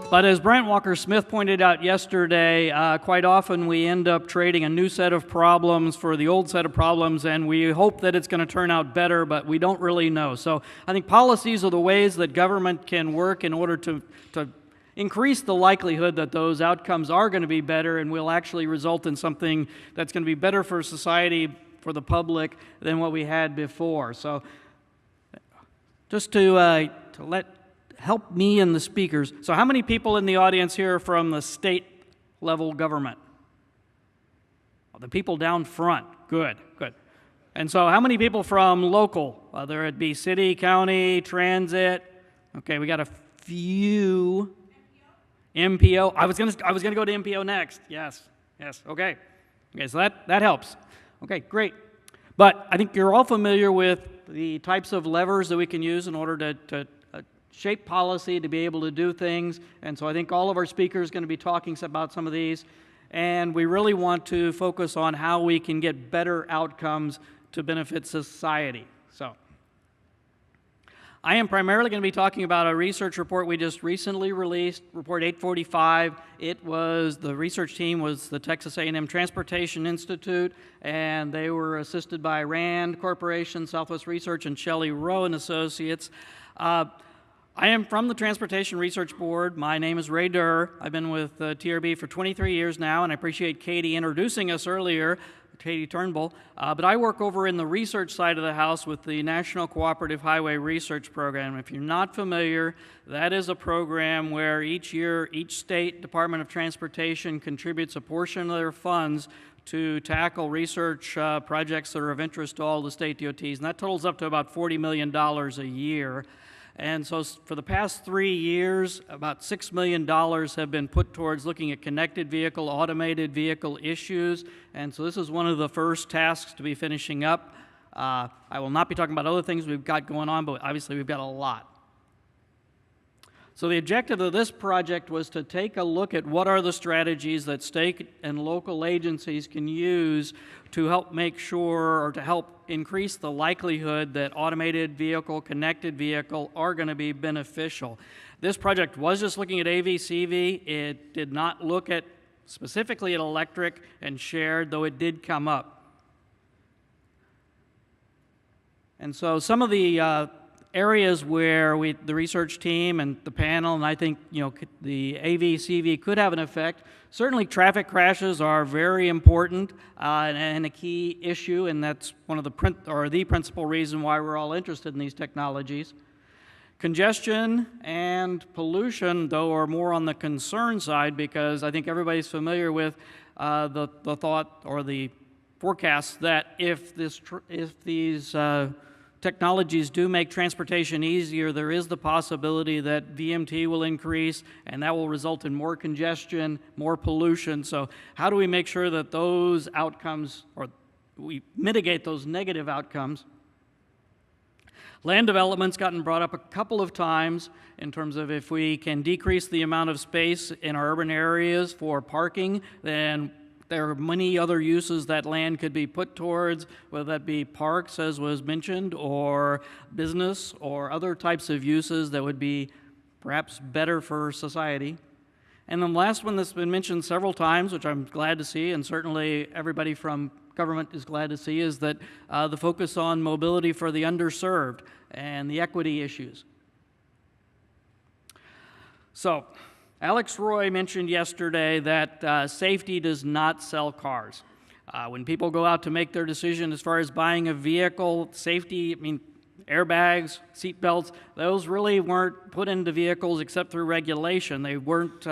But as Brent Walker-Smith pointed out yesterday, quite often we end up trading a new set of problems for the old set of problems, and we hope that it's going to turn out better, but we don't really know. So I think policies are the ways that government can work in order to increase the likelihood that those outcomes are going to be better and will actually result in something that's going to be better for society, for the public, than what we had before. So just to help me and the speakers. So how many people in the audience here are from the state level government? Well, the people down front. Good, good. And so how many people from local, whether it be city, county, transit? Okay, we got a few. MPO. I was gonna go to MPO next. Yes, okay. Okay, so that helps. Okay, great. But I think you're all familiar with the types of levers that we can use in order to shape policy, to be able to do things. And so I think all of our speakers are going to be talking about some of these. And we really want to focus on how we can get better outcomes to benefit society. So I am primarily going to be talking about a research report we just recently released, Report 845. The research team was the Texas A&M Transportation Institute, and they were assisted by RAND Corporation, Southwest Research, and Shelley Rowe and Associates. I am from the Transportation Research Board. My name is Ray Derr. I've been with TRB for 23 years now, and I appreciate Katie introducing us earlier, Katie Turnbull. But I work over in the research side of the house with the National Cooperative Highway Research Program. If you're not familiar, that is a program where each year, each state Department of Transportation contributes a portion of their funds to tackle research projects that are of interest to all the state DOTs, and that totals up to about $40 million a year. And so for the past 3 years, about $6 million have been put towards looking at connected vehicle, automated vehicle issues. And so this is one of the first tasks to be finishing up. I will not be talking about other things we've got going on, but obviously we've got a lot. So the objective of this project was to take a look at what are the strategies that state and local agencies can use to help make sure, or to help increase the likelihood that automated vehicle, connected vehicle are going to be beneficial. This project was just looking at AV/CV. It did not look at specifically at electric and shared, though it did come up. And so some of the areas where the research team and the panel, and I think the AV/CV could have an effect. Certainly traffic crashes are very important and a key issue, and that's one of the principal reason why we're all interested in these technologies. Congestion and pollution, though, are more on the concern side, because I think everybody's familiar with the thought or the forecast that if these technologies do make transportation easier, there is the possibility that VMT will increase, and that will result in more congestion, more pollution. So how do we make sure that those outcomes, or we mitigate those negative outcomes? Land development's gotten brought up a couple of times in terms of if we can decrease the amount of space in our urban areas for parking, then there are many other uses that land could be put towards, whether that be parks, as was mentioned, or business, or other types of uses that would be perhaps better for society. And then the last one that's been mentioned several times, which I'm glad to see, and certainly everybody from government is glad to see, is that the focus on mobility for the underserved and the equity issues. So, Alex Roy mentioned yesterday that safety does not sell cars. When people go out to make their decision as far as buying a vehicle, safety, airbags, seat belts, those really weren't put into vehicles except through regulation. They weren't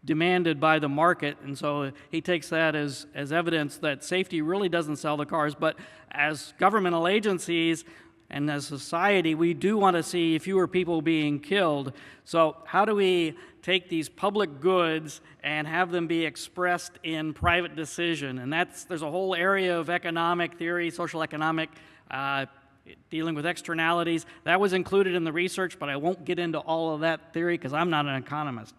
demanded by the market, and so he takes that as evidence that safety really doesn't sell the cars. But as governmental agencies and as society, we do want to see fewer people being killed. So how do we take these public goods and have them be expressed in private decision? And there's a whole area of economic theory, social economic, dealing with externalities. That was included in the research, but I won't get into all of that theory because I'm not an economist.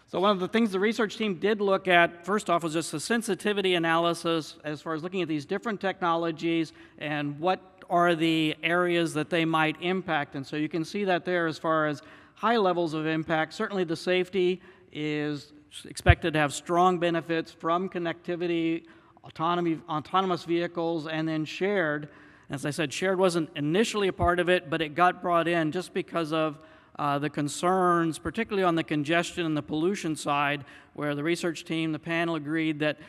So one of the things the research team did look at, first off, was just a sensitivity analysis as far as looking at these different technologies and what are the areas that they might impact. And so you can see that there as far as high levels of impact. Certainly the safety is expected to have strong benefits from connectivity, autonomous vehicles, and then shared. As I said, shared wasn't initially a part of it, but it got brought in just because of the concerns, particularly on the congestion and the pollution side, where the research team, the panel agreed that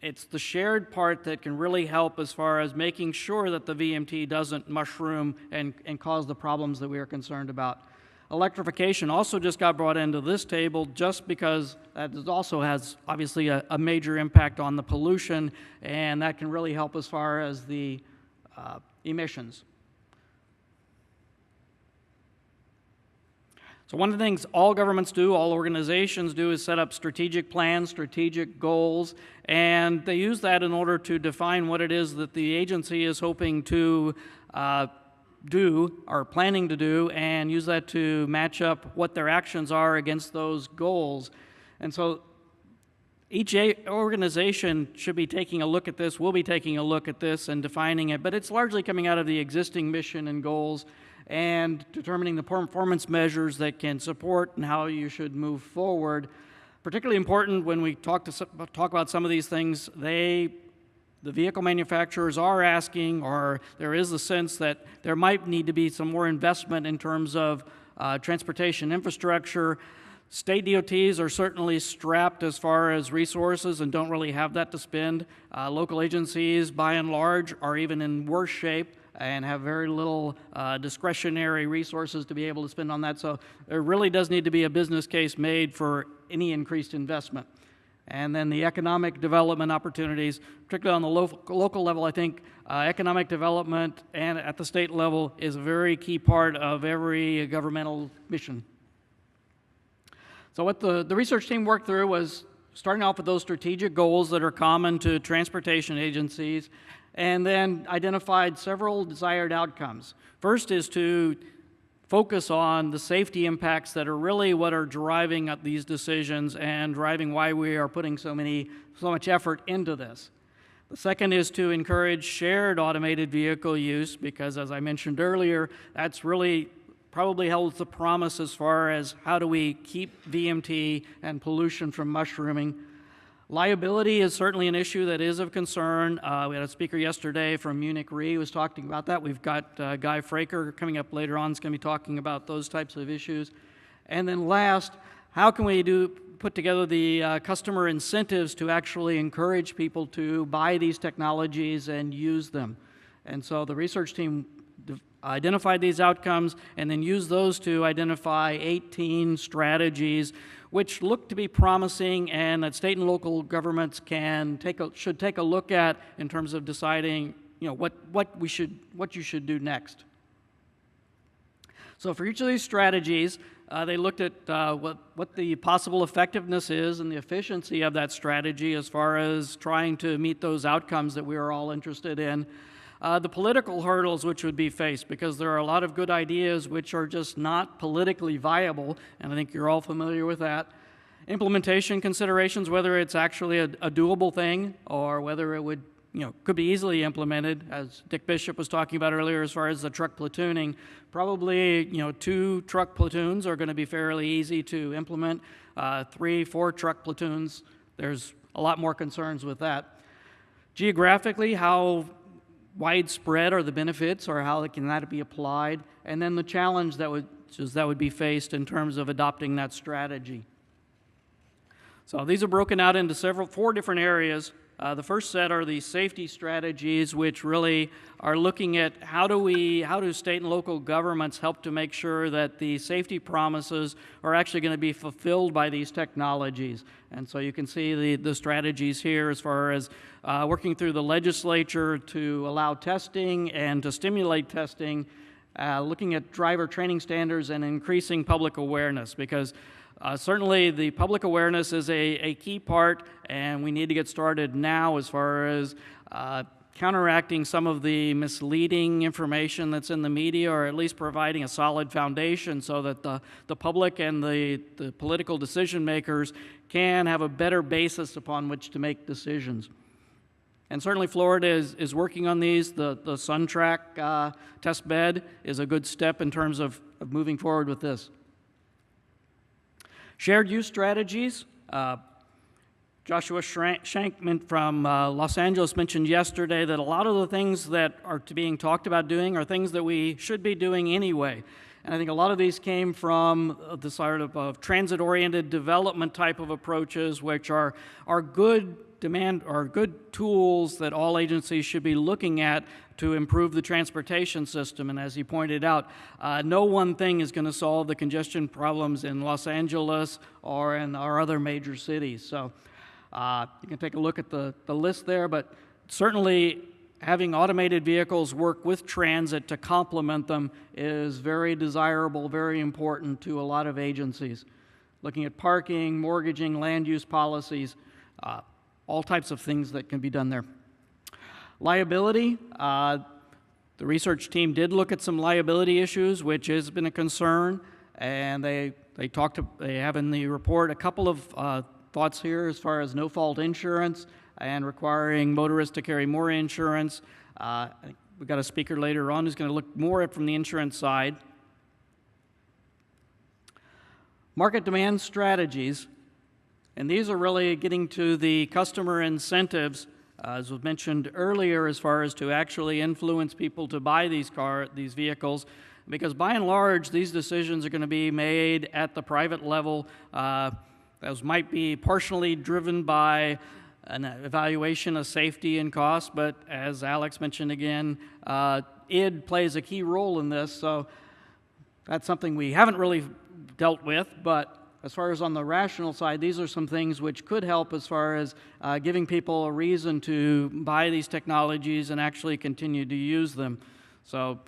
it's the shared part that can really help as far as making sure that the VMT doesn't mushroom and cause the problems that we are concerned about. Electrification also just got brought into this table just because that also has obviously a major impact on the pollution, and that can really help as far as the emissions. So one of the things all governments do, all organizations do, is set up strategic plans, strategic goals, and they use that in order to define what it is that the agency is hoping to do or planning to do, and use that to match up what their actions are against those goals. And so each organization should be taking a look at this, will be taking a look at this and defining it, but it's largely coming out of the existing mission and goals and determining the performance measures that can support and how you should move forward. Particularly important when we talk about some of these things, the vehicle manufacturers are asking, or there is a sense that there might need to be some more investment in terms of transportation infrastructure. State DOTs are certainly strapped as far as resources and don't really have that to spend. Local agencies, by and large, are even in worse shape and have very little discretionary resources to be able to spend on that. So there really does need to be a business case made for any increased investment. And then the economic development opportunities, particularly on the local level, I think economic development and at the state level is a very key part of every governmental mission. So what the research team worked through was starting off with those strategic goals that are common to transportation agencies, and then identified several desired outcomes. First is to focus on the safety impacts that are really what are driving up these decisions and driving why we are putting so much effort into this. The second is to encourage shared automated vehicle use, because as I mentioned earlier, that's really probably holds the promise as far as how do we keep VMT and pollution from mushrooming. Liability is certainly an issue that is of concern. We had a speaker yesterday from Munich Re who was talking about that. We've got Guy Fraker coming up later on, is going to be talking about those types of issues. And then last, how can we put together the customer incentives to actually encourage people to buy these technologies and use them? And so the research team identified these outcomes and then used those to identify 18 strategies which look to be promising and that state and local governments should take a look at in terms of deciding, what you should do next. So for each of these strategies, they looked at what the possible effectiveness is and the efficiency of that strategy as far as trying to meet those outcomes that we are all interested in. The political hurdles which would be faced, because there are a lot of good ideas which are just not politically viable, and I think you're all familiar with that. Implementation considerations, whether it's actually a doable thing or whether it could be easily implemented, as Dick Bishop was talking about earlier as far as the truck platooning. Probably, 2 truck platoons are going to be fairly easy to implement. 3, 4 truck platoons, there's a lot more concerns with that. Geographically, how widespread are the benefits, or how can that be applied, and then the challenge that would be faced in terms of adopting that strategy. So these are broken out into 4 different areas. The first set are the safety strategies, which really are looking at how do state and local governments help to make sure that the safety promises are actually going to be fulfilled by these technologies. And so you can see the strategies here as far as working through the legislature to allow testing and to stimulate testing, looking at driver training standards and increasing public awareness, because certainly the public awareness is a key part, and we need to get started now as far as counteracting some of the misleading information that's in the media, or at least providing a solid foundation so that the public and the political decision makers can have a better basis upon which to make decisions. And certainly Florida is working on these. The SunTrack test bed is a good step in terms of moving forward with this. Shared use strategies. Joshua Shankman from Los Angeles mentioned yesterday that a lot of the things that are being talked about doing are things that we should be doing anyway. And I think a lot of these came from the sort of transit-oriented development type of approaches, which are good tools that all agencies should be looking at to improve the transportation system. And as he pointed out, no one thing is going to solve the congestion problems in Los Angeles or in our other major cities. So you can take a look at the list there, but certainly having automated vehicles work with transit to complement them is very desirable, very important to a lot of agencies. Looking at parking, mortgaging, land use policies, all types of things that can be done there. Liability, the research team did look at some liability issues, which has been a concern, and they have in the report a couple of thoughts here as far as no-fault insurance and requiring motorists to carry more insurance. I think we've got a speaker later on who's going to look more at from the insurance side. Market demand strategies, and these are really getting to the customer incentives, as was mentioned earlier, as far as to actually influence people to buy these vehicles, because by and large, these decisions are going to be made at the private level. Those might be partially driven by an evaluation of safety and cost, but as Alex mentioned again, ID plays a key role in this, so that's something we haven't really dealt with, but as far as on the rational side, these are some things which could help as far as giving people a reason to buy these technologies and actually continue to use them. So,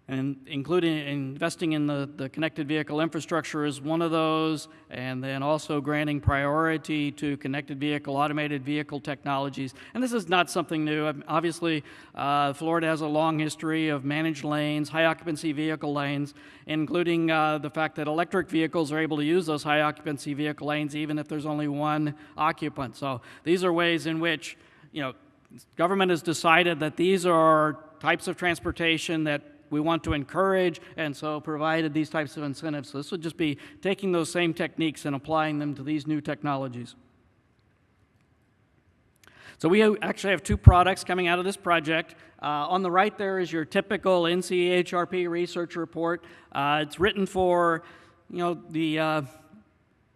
and including investing in the connected vehicle infrastructure is one of those, and then also granting priority to connected vehicle, automated vehicle technologies. And this is not something new. Obviously, Florida has a long history of managed lanes, high occupancy vehicle lanes, including the fact that electric vehicles are able to use those high occupancy vehicle lanes even if there's only one occupant. So these are ways in which, government has decided that these are types of transportation that we want to encourage, and so provided these types of incentives. So this would just be taking those same techniques and applying them to these new technologies. So we actually have two products coming out of this project. On the right there is your typical NCHRP research report. It's written for the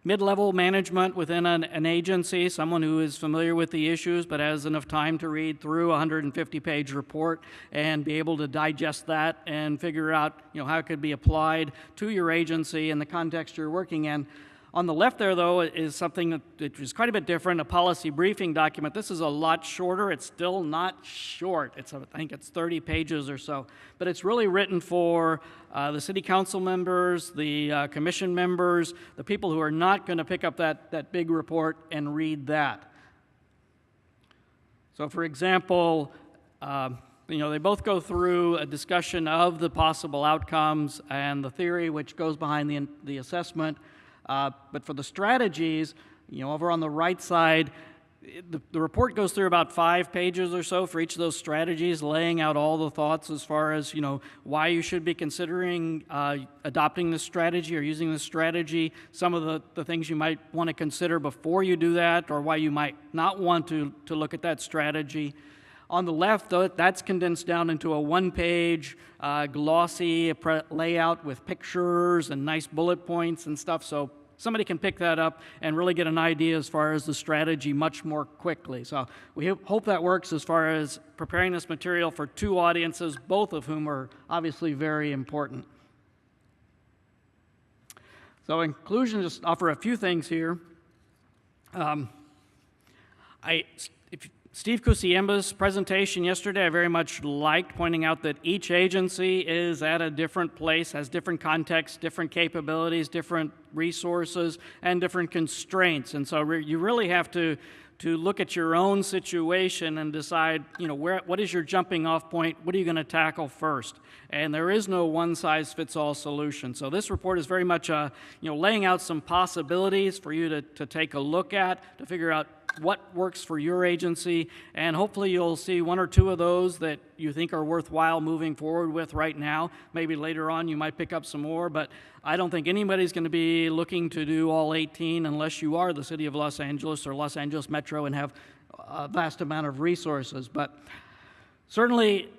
mid-level management within an agency, someone who is familiar with the issues but has enough time to read through a 150-page report and be able to digest that and figure out how it could be applied to your agency in the context you're working in. On the left there, though, is something that is quite a bit different, a policy briefing document. This is a lot shorter. It's still not short. I think it's 30 pages or so. But it's really written for the city council members, the commission members, the people who are not going to pick up that big report and read that. So, for example, they both go through a discussion of the possible outcomes and the theory which goes behind the assessment. But for the strategies, over on the right side, the report goes through about 5 pages or so for each of those strategies, laying out all the thoughts as far as, why you should be considering adopting this strategy or using this strategy, some of the things you might want to consider before you do that, or why you might not want to look at that strategy. On the left, though, that's condensed down into a 1-page glossy layout with pictures and nice bullet points and stuff, so somebody can pick that up and really get an idea as far as the strategy much more quickly. So we hope that works as far as preparing this material for two audiences, both of whom are obviously very important. So in conclusion, just offer a few things here. Steve Kusiemba's presentation yesterday, I very much liked, pointing out that each agency is at a different place, has different contexts, different capabilities, different resources, and different constraints. And so you really have to look at your own situation and decide, what is your jumping off point? What are you going to tackle first? And there is no one-size-fits-all solution. So this report is very much laying out some possibilities for you to take a look at, to figure out, what works for your agency, and hopefully you'll see one or two of those that you think are worthwhile moving forward with right now. Maybe later on you might pick up some more, but I don't think anybody's going to be looking to do all 18 unless you are the City of Los Angeles or Los Angeles Metro and have a vast amount of resources. But certainly,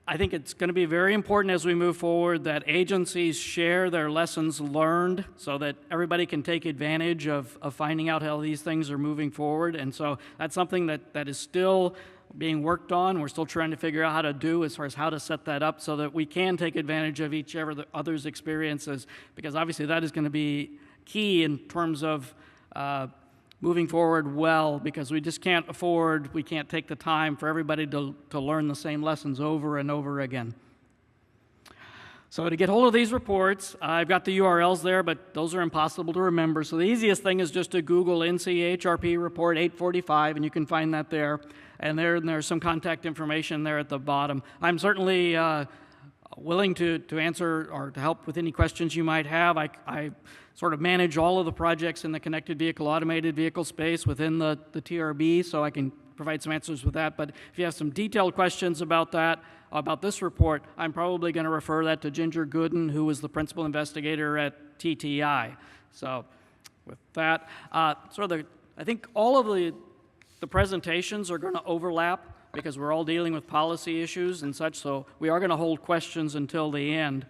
I think it's going to be very important as we move forward that agencies share their lessons learned so that everybody can take advantage of finding out how these things are moving forward. And so that's something that is still being worked on. We're still trying to figure out how to do as far as how to set that up so that we can take advantage of each other's experiences, because obviously that is going to be key in terms of moving forward well, because we just can't afford, we can't take the time for everybody to learn the same lessons over and over again. So to get hold of these reports, I've got the URLs there, but those are impossible to remember. So the easiest thing is just to Google NCHRP Report 845, and you can find that there. And there's some contact information there at the bottom. I'm certainly willing to answer or to help with any questions you might have. I sort of manage all of the projects in the connected vehicle, automated vehicle space within the TRB, so I can provide some answers with that. But if you have some detailed questions about that, about this report, I'm probably going to refer that to Ginger Gooden, who was the principal investigator at TTI. So with that, I think all of the presentations are going to overlap because we're all dealing with policy issues and such, so we are going to hold questions until the end.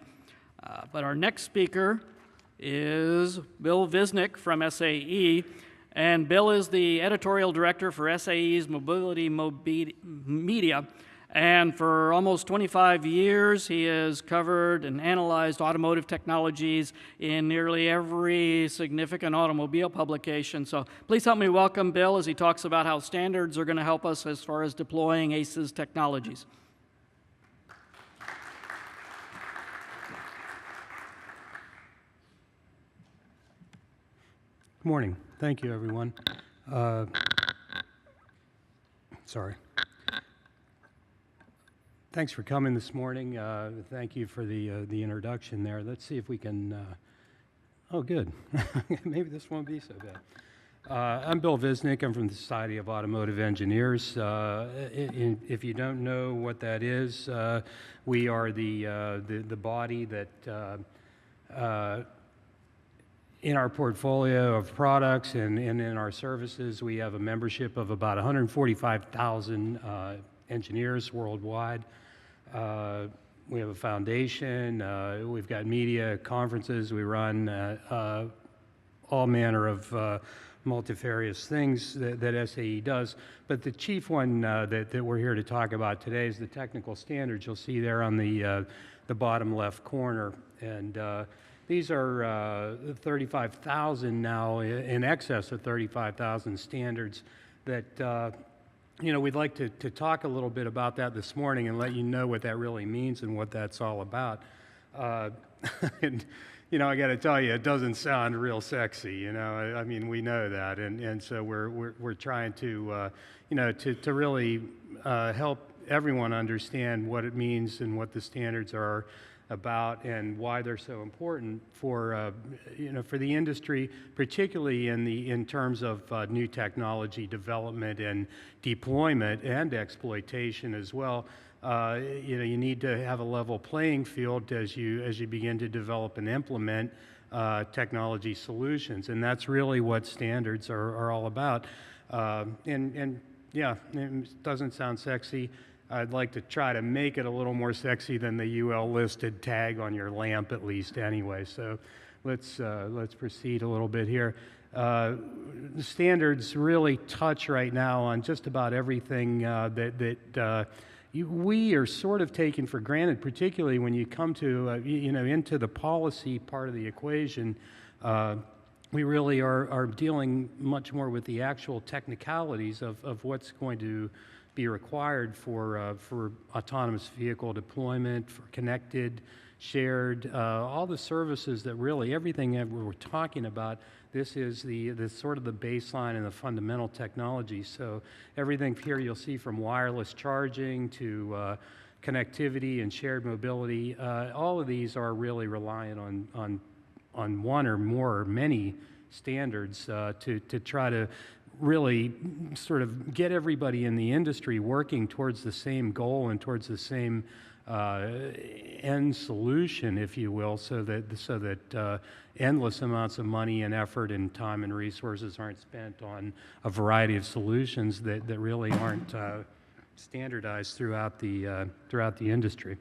But our next speaker is Bill Visnik from SAE, and Bill is the editorial director for SAE's Mobility Media, and for almost 25 years he has covered and analyzed automotive technologies in nearly every significant automobile publication. So please help me welcome Bill as he talks about how standards are going to help us as far as deploying ACES technologies. Good morning. Thank you, everyone. Sorry. Thanks for coming this morning. Thank you for the introduction there. Let's see if we can. Oh, good. Maybe this won't be so bad. I'm Bill Visnik. I'm from the Society of Automotive Engineers. If you don't know what that is, we are the body that in our portfolio of products and in our services, we have a membership of about 145,000 engineers worldwide. We have a foundation. We've got media conferences. We run all manner of multifarious things that SAE does. But the chief one that we're here to talk about today is the technical standards. You'll see there on the bottom left corner. And these are 35,000 now, in excess of 35,000 standards that we'd like to talk a little bit about that this morning and let you know what that really means and what that's all about. And I got to tell you, it doesn't sound real sexy. I mean, we know that, and so we're trying to to really help everyone understand what it means and what the standards are about and why they're so important for for the industry, particularly in terms of new technology development and deployment and exploitation as well. You need to have a level playing field as you begin to develop and implement technology solutions, and that's really what standards are all about. And yeah, it doesn't sound sexy. I'd like to try to make it a little more sexy than the UL listed tag on your lamp, at least anyway. So let's proceed a little bit here. The standards really touch right now on just about everything that we are sort of taken for granted, particularly when you come to into the policy part of the equation. We really are dealing much more with the actual technicalities of what's going to be required for autonomous vehicle deployment, for connected, shared, all the services that really, everything that we're talking about, this is the sort of the baseline and the fundamental technology. So everything here you'll see from wireless charging to connectivity and shared mobility, all of these are really reliant on one or more or many standards to try to really sort of get everybody in the industry working towards the same goal and towards the same end solution, if you will, so that endless amounts of money and effort and time and resources aren't spent on a variety of solutions that really aren't standardized throughout the industry.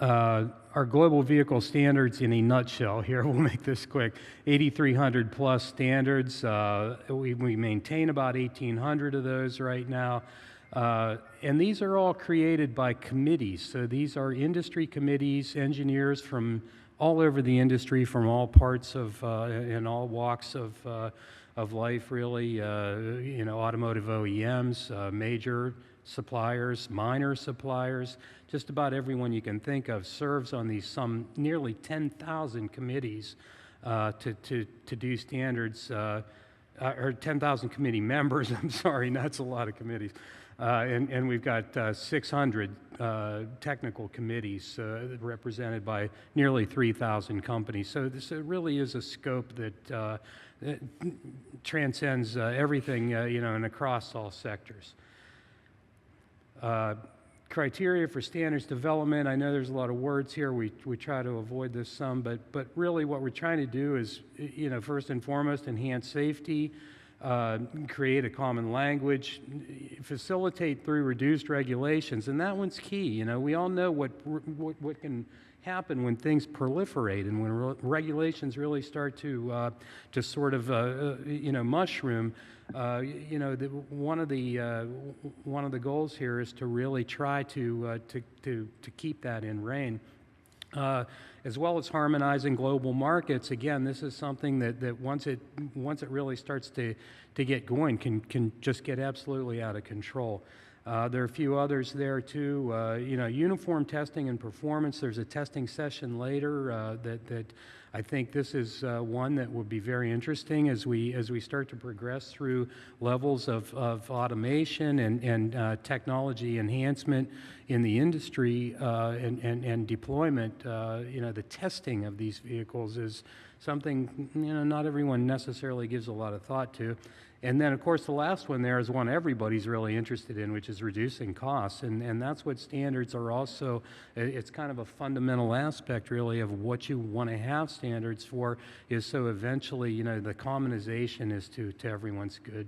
Our global vehicle standards in a nutshell here, we'll make this quick, 8,300 plus standards. We maintain about 1,800 of those right now. And these are all created by committees. So these are industry committees, engineers from all over the industry, from all parts of, in all walks of life, really, you know, automotive OEMs, major suppliers, minor suppliers, just about everyone you can think of serves on these nearly 10,000 committees to do standards, or 10,000 committee members, I'm sorry, that's a lot of committees. And we've got 600 technical committees represented by nearly 3,000 companies. So this really is a scope that transcends everything, you know, and across all sectors. Criteria for standards development. I know there's a lot of words here. We try to avoid this some, but really what we're trying to do is, you know, first and foremost, enhance safety, create a common language, facilitate through reduced regulations, and that one's key. You know, we all know what can happen when things proliferate and when regulations really start to sort of you know, mushroom. You know, one of the goals here is to really try to keep that in rein. As well as harmonizing global markets. Again, this is something that once it really starts to get going can just get absolutely out of control. There are a few others there too. You know, uniform testing and performance. There's a testing session later that I think this is one that will be very interesting as we start to progress through levels of automation and technology enhancement in the industry and deployment. You know, the testing of these vehicles is something, you know, not everyone necessarily gives a lot of thought to. And then, of course, the last one there is one everybody's really interested in, which is reducing costs. And that's what standards are also. It's kind of a fundamental aspect, really, of what you want to have standards for, is so eventually, you know, the commonization is to everyone's good.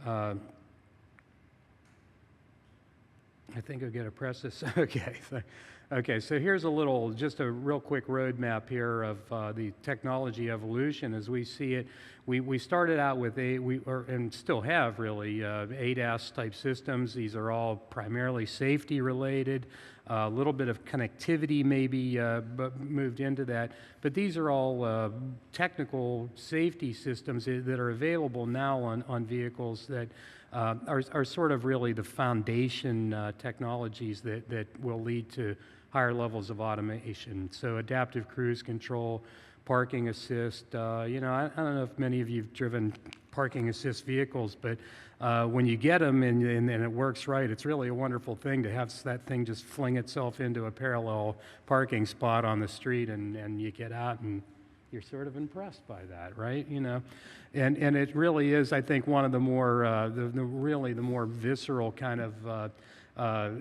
I think I've got to press this. Okay. Okay, so here's just a real quick roadmap here of the technology evolution as we see it. We started out with and still have really, ADAS type systems. These are all primarily safety related. A little bit of connectivity maybe but moved into that. But these are all technical safety systems that are available now on vehicles that are sort of really the foundation technologies that will lead to higher levels of automation. So adaptive cruise control, parking assist. You know, I don't know if many of you have driven parking assist vehicles, but when you get them and it works right, it's really a wonderful thing to have that thing just fling itself into a parallel parking spot on the street, and you get out and you're sort of impressed by that, right? You know, and it really is, I think, one of the more really the more visceral kind of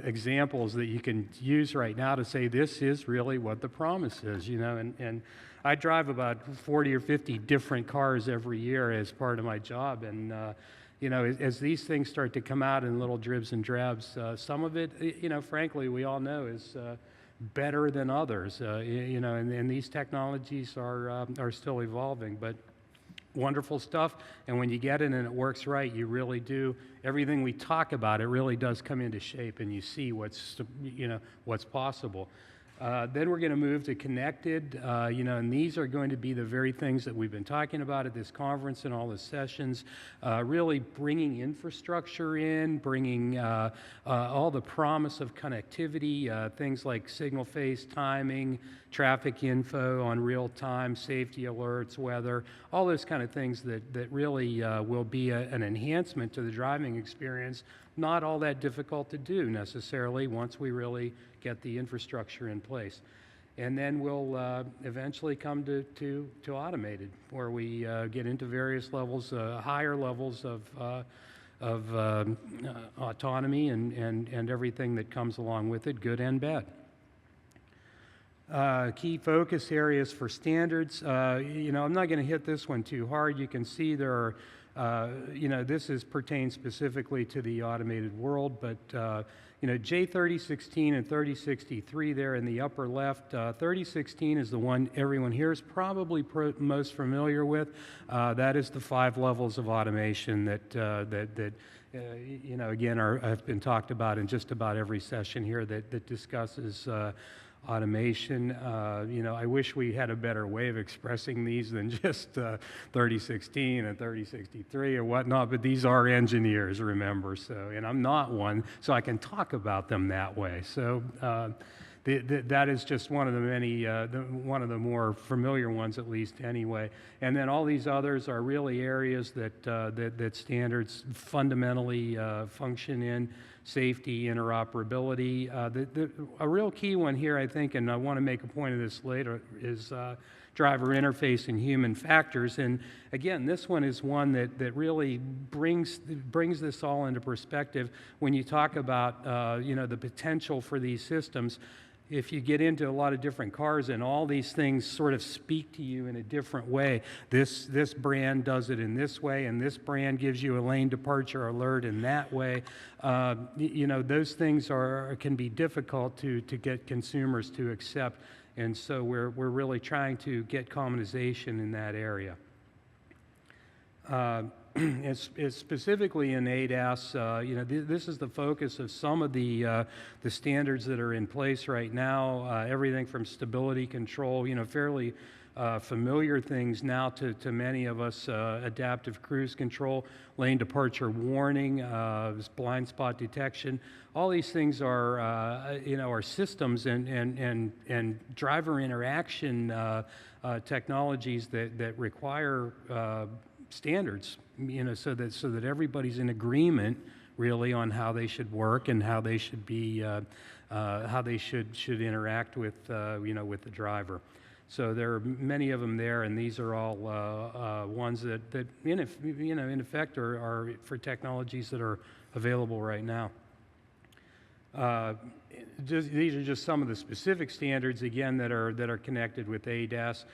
examples that you can use right now to say this is really what the promise is, you know. And I drive about 40 or 50 different cars every year as part of my job, and you know, as these things start to come out in little dribs and drabs, some of it, you know, frankly, we all know is better than others, you know, and these technologies are still evolving, but wonderful stuff. And when you get it and it works right, you really do, everything we talk about, it really does come into shape, and you see what's possible. Then we're going to move to connected, you know, and these are going to be the very things that we've been talking about at this conference and all the sessions, really bringing infrastructure in, bringing all the promise of connectivity, things like signal phase timing, traffic info on real time, safety alerts, weather, all those kind of things that really will be an enhancement to the driving experience. Not all that difficult to do necessarily once we really get the infrastructure in place. And then we'll eventually come to automated, where we get into various levels, higher levels of autonomy and everything that comes along with it, good and bad. Key focus areas for standards. I'm not going to hit this one too hard. You can see there are, this pertains specifically to the automated world, but J3016 and 3063 there in the upper left. 3016 is the one everyone here is probably most familiar with. That is the 5 levels of automation that again have been talked about in just about every session here that discusses automation. I wish we had a better way of expressing these than just 3016 and 3063 or whatnot, but these are engineers, remember, and I'm not one, so I can talk about them that way. So that is just one of the many, one of the more familiar ones, at least anyway. And then all these others are really areas that standards fundamentally function in: safety, interoperability. A real key one here, I think, and I want to make a point of this later, is driver interface and human factors. And again, this one is one that really brings this all into perspective when you talk about the potential for these systems. If you get into a lot of different cars and all these things sort of speak to you in a different way, this brand does it in this way, and this brand gives you a lane departure alert in that way. Those things can be difficult to get consumers to accept, and so we're really trying to get commonization in that area. It's specifically in ADAS, this is the focus of some of the standards that are in place right now. Everything from stability control, fairly familiar things now to many of us: adaptive cruise control, lane departure warning, blind spot detection. All these things are systems and driver interaction technologies that require standards, so that everybody's in agreement really on how they should work and how they should be, how they should interact with, with the driver. So there are many of them there, and these are all ones that in effect are for technologies that are available right now. These are just some of the specific standards, again, that are connected with ADAS.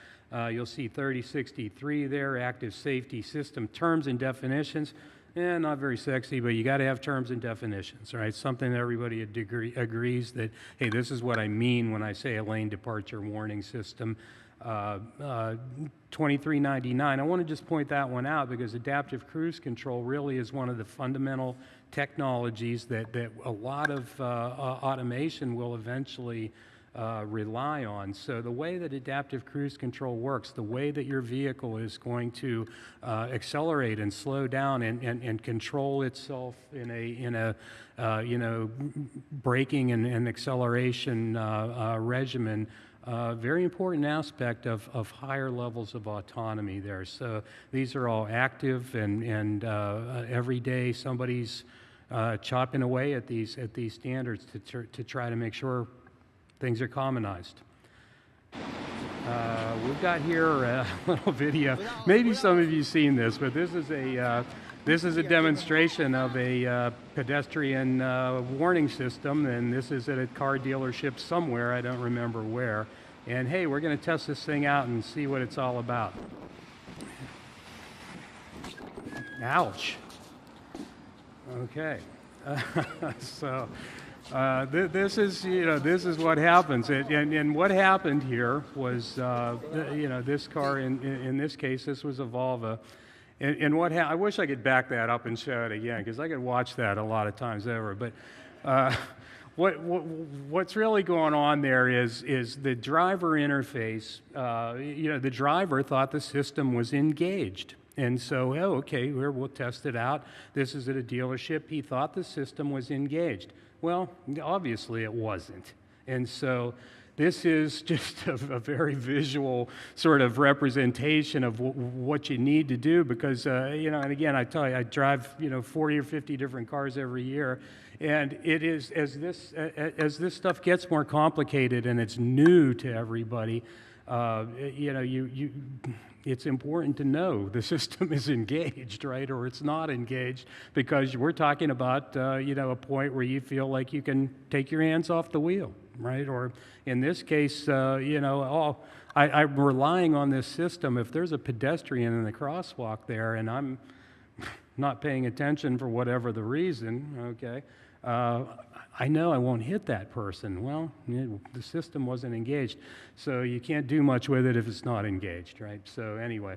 You'll see 3063 there, active safety system terms and definitions. Not very sexy, but you got to have terms and definitions, right? Something that everybody agrees that, hey, this is what I mean when I say a lane departure warning system. 2399, I want to just point that one out because adaptive cruise control really is one of the fundamental technologies that a lot of automation will eventually rely on. So the way that adaptive cruise control works, the way that your vehicle is going to accelerate and slow down and control itself in a braking and acceleration regimen, very important aspect of higher levels of autonomy there. So these are all active, and every day somebody's chopping away at these standards to try to make sure things are commonized. We've got here a little video. Maybe some of you have seen this, but this is a demonstration of a pedestrian warning system, and this is at a car dealership somewhere. I don't remember where. And hey, we're going to test this thing out and see what it's all about. Ouch. Okay. So. This is what happens, and what happened here was, this car, in this case, this was a Volvo, and I wish I could back that up and show it again, because I could watch that a lot of times over, but what's really going on there is the driver interface, the driver thought the system was engaged. And so, okay, we'll test it out. This is at a dealership. He thought the system was engaged. Well, obviously it wasn't. And so this is just a very visual sort of representation of what you need to do because, and again, I tell you, I drive, 40 or 50 different cars every year. And it is, as this stuff gets more complicated and it's new to everybody, you know, it's important to know the system is engaged, right, or it's not engaged, because we're talking about, you know, a point where you feel like you can take your hands off the wheel, right? Or in this case, you know, I'm relying on this system. If there's a pedestrian in the crosswalk there and I'm not paying attention for whatever the reason, okay, I know I won't hit that person. Well, the system wasn't engaged, so you can't do much with it if it's not engaged, right? So anyway,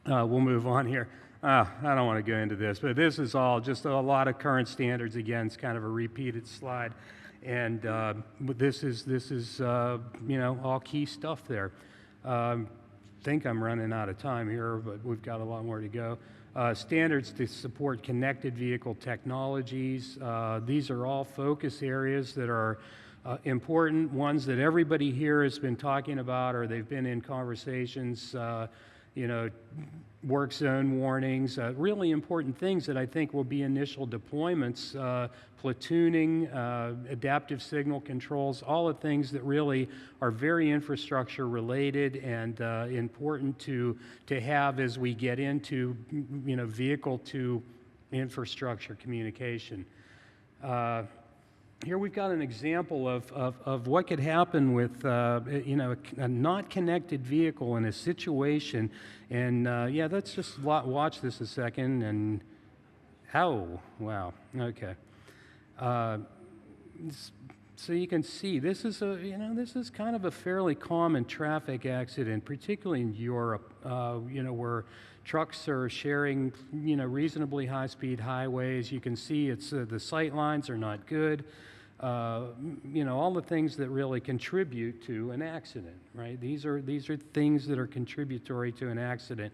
we'll move on here. I don't want to go into this, but this is all just a lot of current standards. Again, it's kind of a repeated slide, and this is you know, all key stuff there. Think I'm running out of time here, but we've got a lot more to go. Standards to support connected vehicle technologies. These are all focus areas that are important, ones that everybody here has been talking about, or they've been in conversations, you know, work zone warnings, really important things that I think will be initial deployments, platooning, adaptive signal controls, all the things that really are very infrastructure related and important to have as we get into, you know, vehicle to infrastructure communication. Here we've got an example of what could happen with, you know, a not connected vehicle in a situation. And yeah, let's just watch this a second. And oh, wow, okay. So you can see this is you know, this is kind of a fairly common traffic accident, particularly in Europe, you know, where trucks are sharing, you know, reasonably high-speed highways. You can see it's the sight lines are not good. You know, all the things that really contribute to an accident, right? These are things that are contributory to an accident.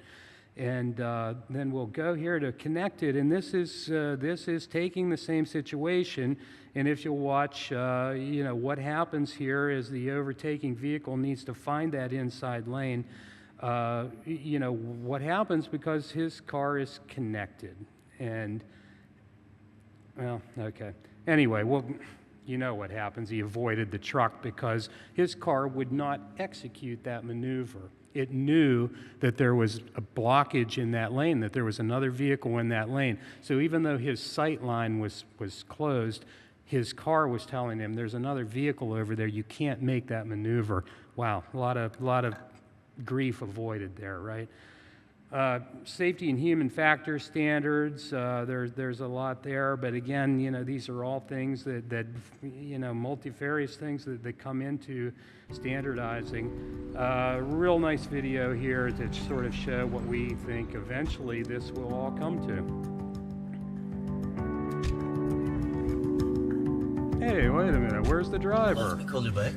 And then we'll go here to connected, and this is taking the same situation. And if you'll watch, you know, what happens here is the overtaking vehicle needs to find that inside lane. You know, what happens because his car is connected. And, well, okay. Anyway, well, you know what happens. He avoided the truck because his car would not execute that maneuver. It knew that there was a blockage in that lane, that there was another vehicle in that lane. So even though his sight line was closed, his car was telling him there's another vehicle over there. You can't make that maneuver. Wow, a lot of grief avoided there, right? Safety and human factor standards, there's a lot there, but again, you know, these are all things that you know, multifarious things that come into standardizing. Real nice video here to sort of show what we think eventually this will all come to. Hey, wait a minute, where's the driver? Let me call you back.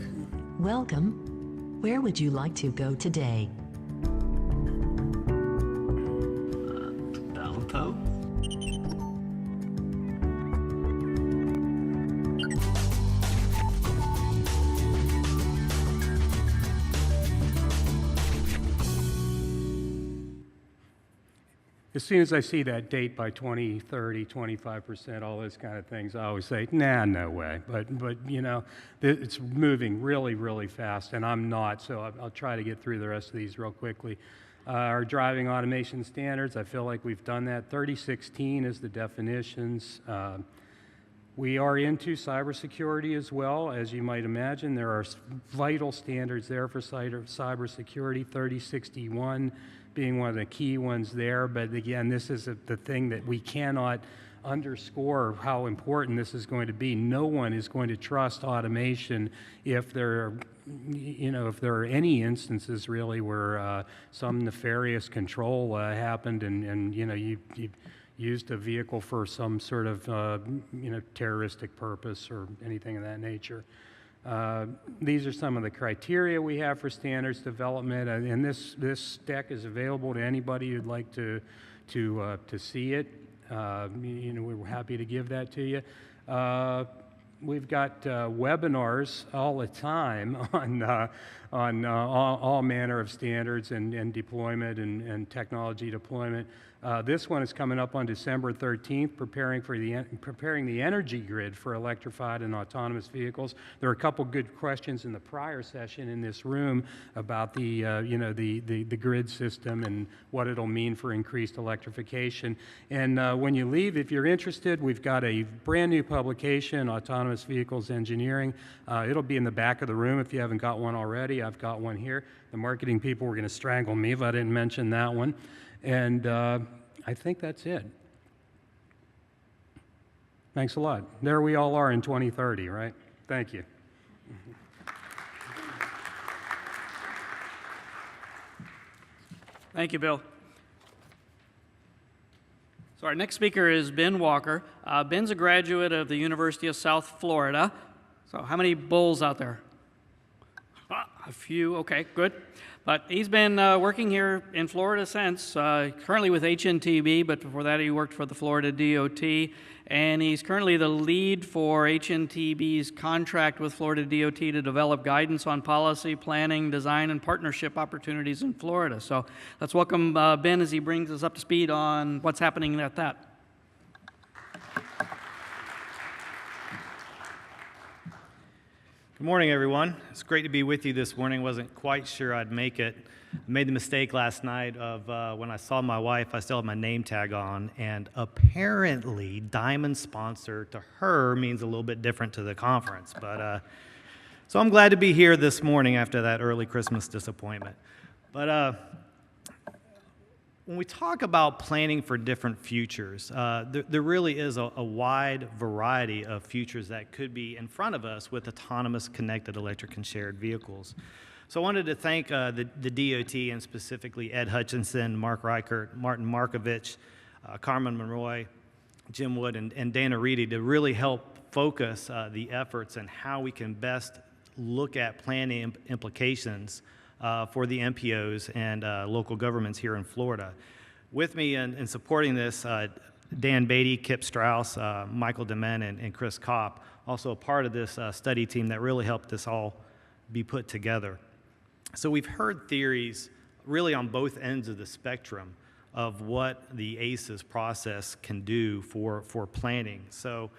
Welcome. Where would you like to go today? Valpo? As soon as I see that date by 20, 30, 25%, all those kind of things, I always say, nah, no way. But you know, it's moving really, really fast, and I'm not, so I'll try to get through the rest of these real quickly. Our driving automation standards, I feel like we've done that. 3016 is the definitions. We are into cybersecurity as well. As you might imagine, there are vital standards there for cybersecurity, 3061 being one of the key ones there. But again, this is the thing that we cannot underscore how important this is going to be. No one is going to trust automation if there are any instances really where some nefarious control happened and you know, you used a vehicle for some sort of you know, terroristic purpose or anything of that nature. These are some of the criteria we have for standards development, and this deck is available to anybody who'd like to see it. You know, we're happy to give that to you. We've got webinars all the time on all manner of standards and deployment and technology deployment. This one is coming up on December 13th, preparing the energy grid for electrified and autonomous vehicles. There are a couple good questions in the prior session in this room about the grid system and what it'll mean for increased electrification. And when you leave, if you're interested, we've got a brand new publication, Autonomous Vehicles Engineering. It'll be in the back of the room if you haven't got one already. I've got one here. The marketing people were going to strangle me if I didn't mention that one. And I think that's it. Thanks a lot. There we all are in 2030, right? Thank you. Thank you, Bill. So our next speaker is Ben Walker. Ben's a graduate of the University of South Florida. So how many bulls out there? A few, okay, good. But he's been working here in Florida since, currently with HNTB, but before that he worked for the Florida DOT, and he's currently the lead for HNTB's contract with Florida DOT to develop guidance on policy, planning, design, and partnership opportunities in Florida. So let's welcome Ben as he brings us up to speed on what's happening at that. Good morning, everyone. It's great to be with you this morning. Wasn't quite sure I'd make it. Made the mistake last night of when I saw my wife, I still had my name tag on, and apparently Diamond sponsor to her means a little bit different to the conference. But so I'm glad to be here this morning after that early Christmas disappointment. But when we talk about planning for different futures, there really is a wide variety of futures that could be in front of us with autonomous, connected, electric, and shared vehicles. So I wanted to thank the DOT and specifically Ed Hutchinson, Mark Reichert, Martin Markovich, Carmen Monroy, Jim Wood, and Dana Reedy to really help focus the efforts and how we can best look at planning implications for the MPOs and local governments here in Florida. With me in supporting this, Dan Beatty, Kip Strauss, Michael Demen, and Chris Kopp, also a part of this study team that really helped this all be put together. So we've heard theories really on both ends of the spectrum of what the ACES process can do for planning. So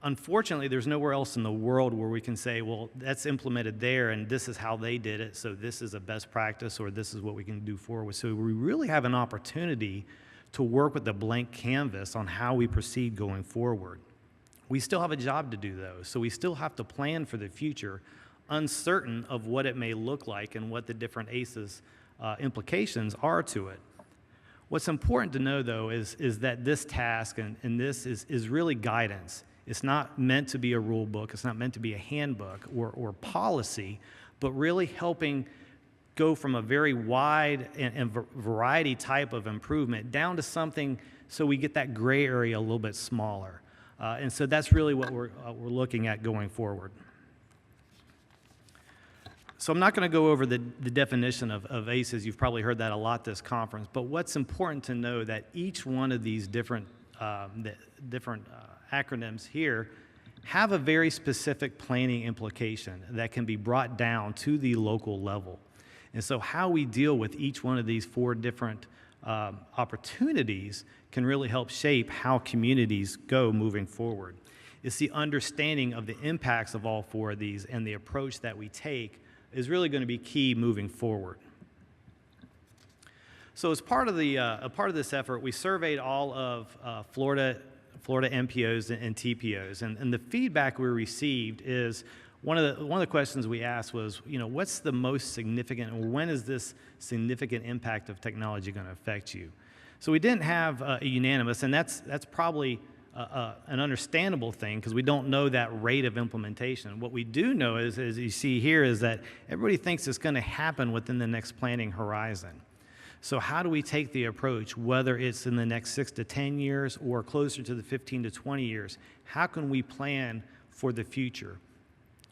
unfortunately, there's nowhere else in the world where we can say, well, that's implemented there, and this is how they did it, so this is a best practice, or this is what we can do forward. So we really have an opportunity to work with a blank canvas on how we proceed going forward. We still have a job to do, though, so we still have to plan for the future, uncertain of what it may look like and what the different ACES implications are to it. What's important to know, though, is that this task and this is really guidance. It's not meant to be a rule book. It's not meant to be a handbook or policy, but really helping go from a very wide and variety type of improvement down to something so we get that gray area a little bit smaller. And so that's really what we're looking at going forward. So I'm not going to go over the definition of ACES. You've probably heard that a lot this conference. But what's important to know that each one of these different acronyms here have a very specific planning implication that can be brought down to the local level. And so how we deal with each one of these four different opportunities can really help shape how communities go moving forward. It's the understanding of the impacts of all four of these and the approach that we take is really going to be key moving forward. So as part of this effort, we surveyed all of Florida MPOs and TPOs, and the feedback we received is one of the questions we asked was, what's the most significant, or when is this significant impact of technology going to affect you? So we didn't have a unanimous, and that's probably an understandable thing because we don't know that rate of implementation. What we do know is, as you see here, is that everybody thinks it's going to happen within the next planning horizon. So how do we take the approach, whether it's in the next 6 to 10 years or closer to the 15 to 20 years? How can we plan for the future?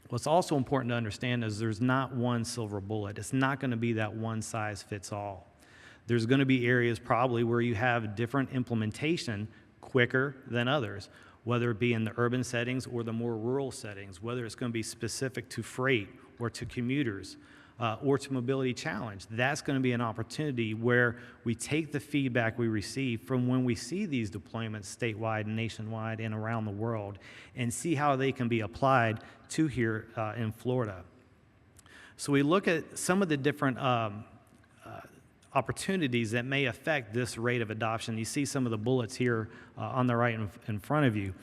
What's also important to understand is there's not one silver bullet. It's not going to be that one size fits all. There's going to be areas probably where you have different implementation quicker than others, whether it be in the urban settings or the more rural settings, whether it's going to be specific to freight or to commuters. or to mobility challenge. That's going to be an opportunity where we take the feedback we receive from when we see these deployments statewide and nationwide and around the world and see how they can be applied to here in Florida. So we look at some of the different opportunities that may affect this rate of adoption. You see some of the bullets here on the right in front of you.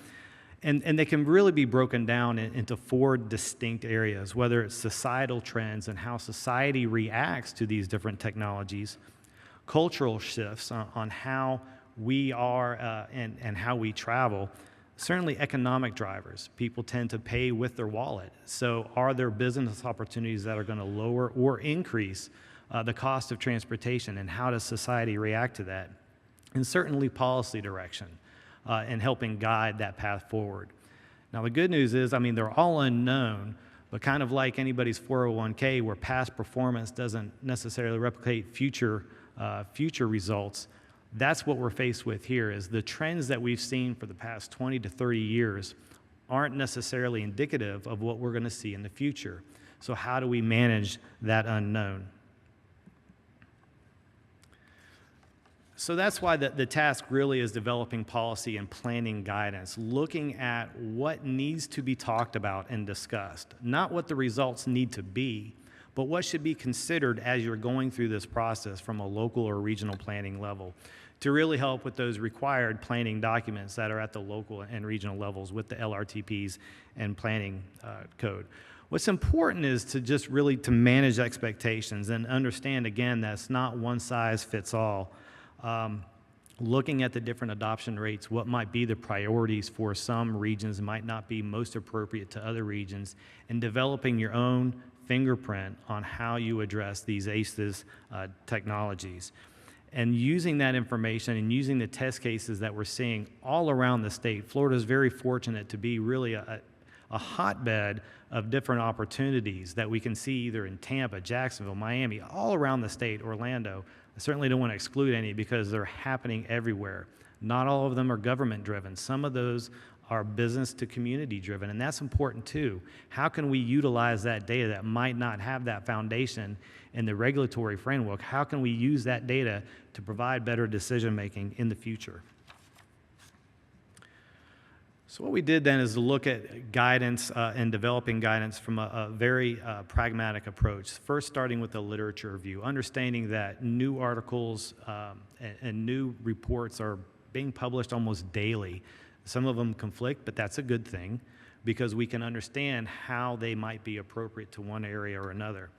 And they can really be broken down into 4 distinct areas, whether it's societal trends and how society reacts to these different technologies, cultural shifts on how we are and how we travel, certainly economic drivers. People tend to pay with their wallet. So are there business opportunities that are going to lower or increase the cost of transportation, and how does society react to that? And certainly policy direction. And helping guide that path forward. Now, the good news is, I mean, they're all unknown, but kind of like anybody's 401k, where past performance doesn't necessarily replicate future results, that's what we're faced with here, is the trends that we've seen for the past 20 to 30 years aren't necessarily indicative of what we're going to see in the future. So how do we manage that unknown? So that's why the task really is developing policy and planning guidance, looking at what needs to be talked about and discussed, not what the results need to be, but what should be considered as you're going through this process from a local or regional planning level to really help with those required planning documents that are at the local and regional levels with the LRTPs and planning code. What's important is to just really to manage expectations and understand, again, that's not one size fits all. Looking at the different adoption rates, what might be the priorities for some regions might not be most appropriate to other regions, and developing your own fingerprint on how you address these ACES technologies. And using that information and using the test cases that we're seeing all around the state. Florida is very fortunate to be really a hotbed of different opportunities that we can see either in Tampa, Jacksonville, Miami, all around the state, Orlando. I certainly don't want to exclude any because they're happening everywhere. Not all of them are government driven. Some of those are business to community driven, and that's important too. How can we utilize that data that might not have that foundation in the regulatory framework? How can we use that data to provide better decision making in the future? So what we did then is to look at guidance and developing guidance from a very pragmatic approach. First, starting with the literature review, understanding that new articles and new reports are being published almost daily. Some of them conflict, but that's a good thing because we can understand how they might be appropriate to one area or another.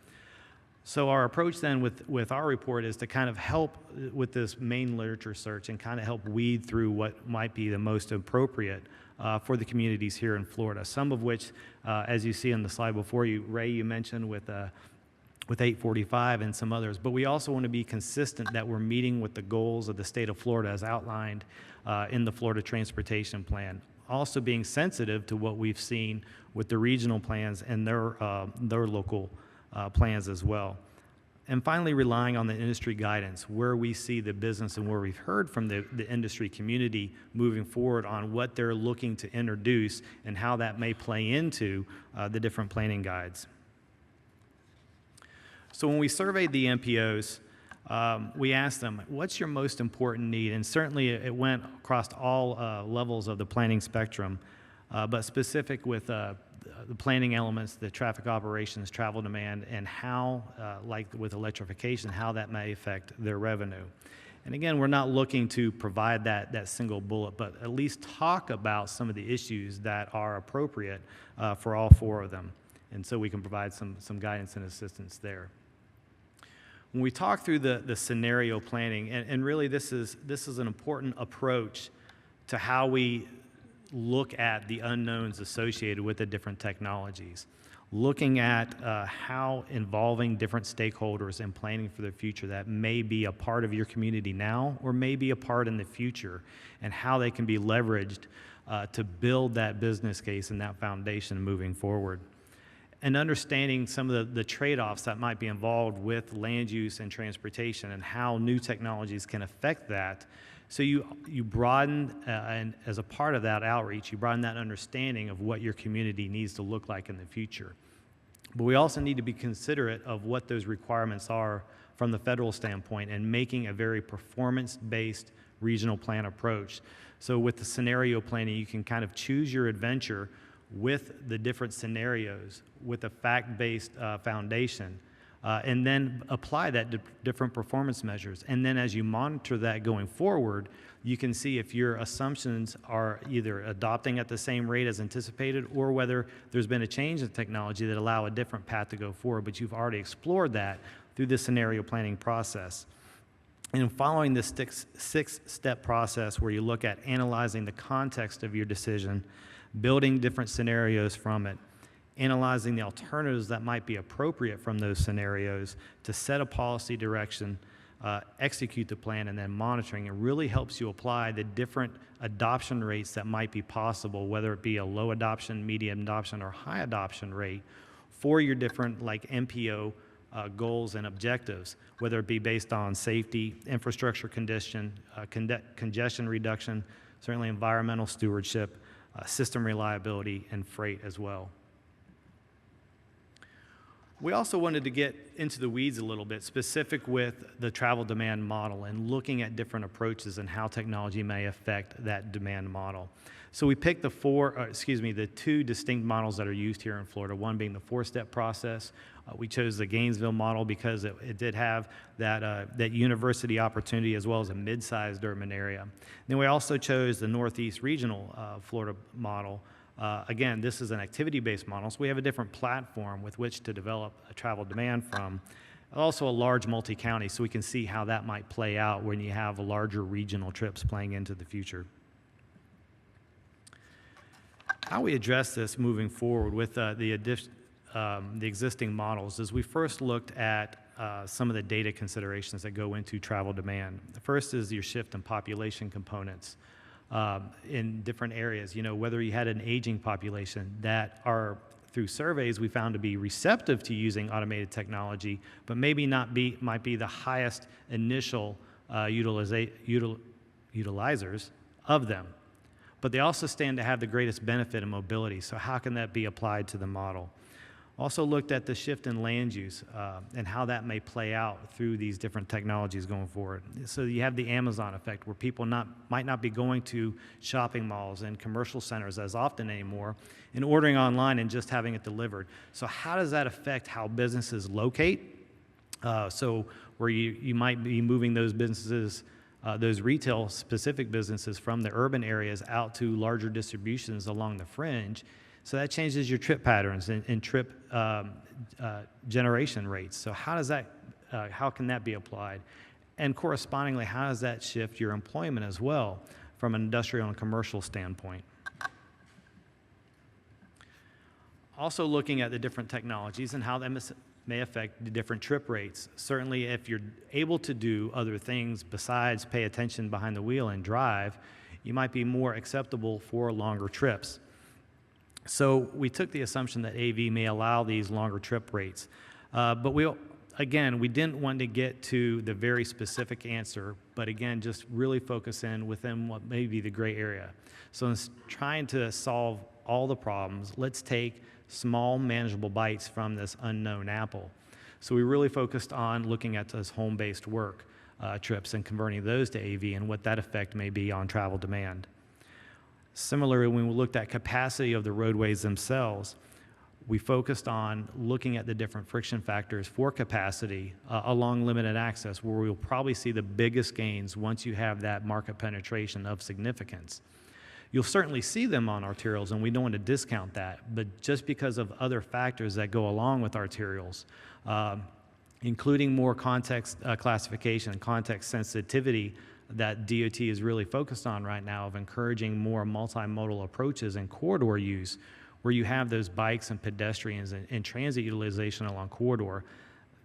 So our approach then with our report is to kind of help with this main literature search and kind of help weed through what might be the most appropriate for the communities here in Florida, some of which, as you see on the slide before you, Ray, you mentioned with 845 and some others, but we also want to be consistent that we're meeting with the goals of the state of Florida as outlined in the Florida Transportation Plan. Also being sensitive to what we've seen with the regional plans and their local plans as well. And finally, relying on the industry guidance, where we see the business and where we've heard from the industry community moving forward on what they're looking to introduce and how that may play into the different planning guides. So when we surveyed the MPOs, we asked them, what's your most important need? And certainly it went across all levels of the planning spectrum, but specific with the planning elements, the traffic operations, travel demand, and how, like with electrification, how that may affect their revenue. And again, we're not looking to provide that single bullet, but at least talk about some of the issues that are appropriate for all 4 of them. And so we can provide some guidance and assistance there. When we talk through the scenario planning, and really this is an important approach to how we look at the unknowns associated with the different technologies, looking at how involving different stakeholders and planning for the future that may be a part of your community now or may be a part in the future, and how they can be leveraged to build that business case and that foundation moving forward. And understanding some of the trade-offs that might be involved with land use and transportation and how new technologies can affect that. So you broaden, and as a part of that outreach, you broaden that understanding of what your community needs to look like in the future. But we also need to be considerate of what those requirements are from the federal standpoint and making a very performance-based regional plan approach. So with the scenario planning, you can kind of choose your adventure with the different scenarios with a fact-based foundation, and then apply that to different performance measures. And then as you monitor that going forward, you can see if your assumptions are either adopting at the same rate as anticipated or whether there's been a change in technology that allow a different path to go forward, but you've already explored that through the scenario planning process. And following this six-step process where you look at analyzing the context of your decision, building different scenarios from it, analyzing the alternatives that might be appropriate from those scenarios to set a policy direction, execute the plan, and then monitoring, it really helps you apply the different adoption rates that might be possible, whether it be a low adoption, medium adoption, or high adoption rate for your different like MPO goals and objectives, whether it be based on safety, infrastructure congestion reduction, certainly environmental stewardship, system reliability, and freight as well. We also wanted to get into the weeds a little bit, specific with the travel demand model and looking at different approaches and how technology may affect that demand model. So we picked the two distinct models that are used here in Florida, one being the four-step process. We chose the Gainesville model because it did have that university opportunity as well as a mid-sized urban area. Then we also chose the Northeast Regional Florida model. Again, this is an activity-based model, so we have a different platform with which to develop a travel demand from. Also a large multi-county, so we can see how that might play out when you have larger regional trips playing into the future. How we address this moving forward with the existing models is we first looked at some of the data considerations that go into travel demand. The first is your shift in population components in different areas. You know, whether you had an aging population that are, through surveys, we found to be receptive to using automated technology, but maybe might be the highest initial utilizers of them. But they also stand to have the greatest benefit in mobility. So how can that be applied to the model? Also looked at the shift in land use and how that may play out through these different technologies going forward. So you have the Amazon effect where people might not be going to shopping malls and commercial centers as often anymore and ordering online and just having it delivered. So how does that affect how businesses locate? So where you might be moving those businesses, those retail specific businesses from the urban areas out to larger distributions along the fringe. So that changes your trip patterns and trip generation rates. So how can that be applied? And correspondingly, how does that shift your employment as well from an industrial and commercial standpoint? Also looking at the different technologies and how that may affect the different trip rates. Certainly if you're able to do other things besides pay attention behind the wheel and drive, you might be more acceptable for longer trips. So we took the assumption that AV may allow these longer trip rates. But we didn't want to get to the very specific answer, but again, just really focus in within what may be the gray area. So in trying to solve all the problems, let's take small manageable bites from this unknown apple. So we really focused on looking at those home-based work trips and converting those to AV and what that effect may be on travel demand. Similarly, when we looked at capacity of the roadways themselves, we focused on looking at the different friction factors for capacity along limited access, where we'll probably see the biggest gains once you have that market penetration of significance. You'll certainly see them on arterials, and we don't want to discount that, but just because of other factors that go along with arterials, including more context classification, context sensitivity, that DOT is really focused on right now of encouraging more multimodal approaches and corridor use where you have those bikes and pedestrians and transit utilization along corridor.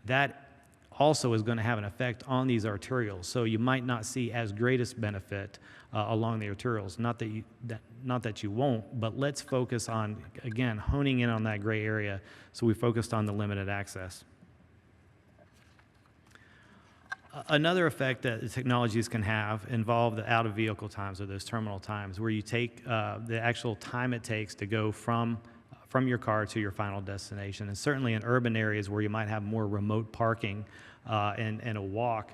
That also is going to have an effect on these arterials. So you might not see as greatest benefit along the arterials. Not that you won't, but let's focus on, again, honing in on that gray area. So we focused on the limited access. Another effect that the technologies can have involve the out-of-vehicle times or those terminal times, where you take the actual time it takes to go from from your car to your final destination. And certainly in urban areas where you might have more remote parking and a walk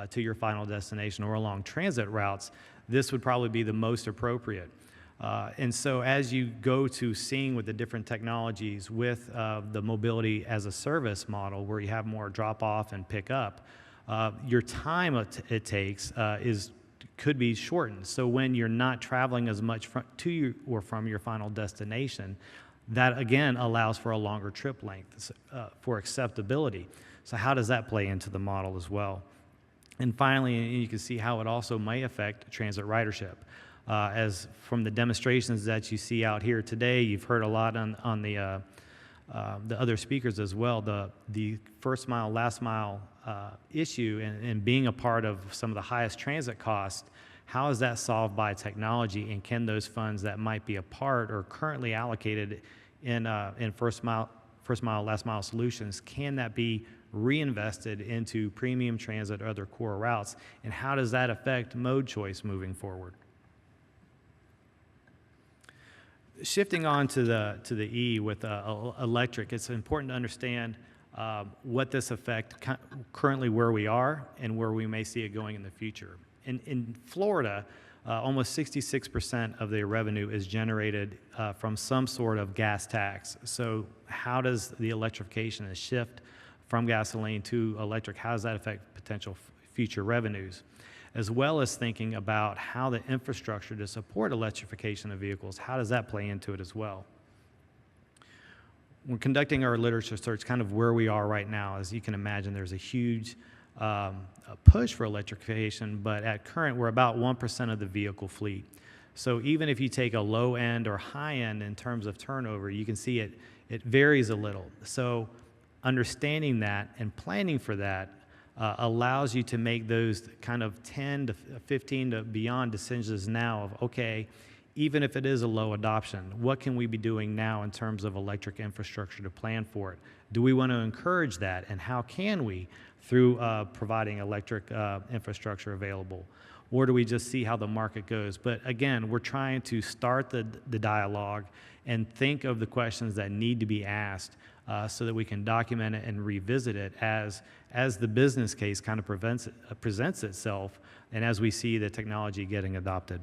to your final destination, or along transit routes, this would probably be the most appropriate. And so as you go to seeing with the different technologies with the mobility as a service model, where you have more drop off and pick up, your time it takes could be shortened. So when you're not traveling as much to you or from your final destination, that again allows for a longer trip length for acceptability. So how does that play into the model as well? And finally, you can see how it also may affect transit ridership. As from the demonstrations that you see out here today, you've heard a lot on the other speakers as well, the first mile, last mile issue and being a part of some of the highest transit costs. How is that solved by technology, and can those funds that might be a part or currently allocated in first mile, last mile solutions, can that be reinvested into premium transit or other core routes, and how does that affect mode choice moving forward? Shifting on to the E with electric, it's important to understand what this affect currently where we are and where we may see it going in the future. In Florida, almost 66% of their revenue is generated from some sort of gas tax. So how does the electrification shift from gasoline to electric? How does that affect potential future revenues? As well as thinking about how the infrastructure to support electrification of vehicles, how does that play into it as well? We're conducting our literature search kind of where we are right now. As you can imagine, there's a huge push for electrification, but at current, we're about 1% of the vehicle fleet. So even if you take a low end or high end in terms of turnover, you can see it varies a little. So understanding that and planning for that allows you to make those kind of 10 to 15 to beyond decisions now of, okay, even if it is a low adoption, what can we be doing now in terms of electric infrastructure to plan for it? Do we want to encourage that, and how can we through providing electric infrastructure available? Or do we just see how the market goes? But again, we're trying to start the dialogue and think of the questions that need to be asked so that we can document it and revisit it as the business case kind of presents itself, and as we see the technology getting adopted.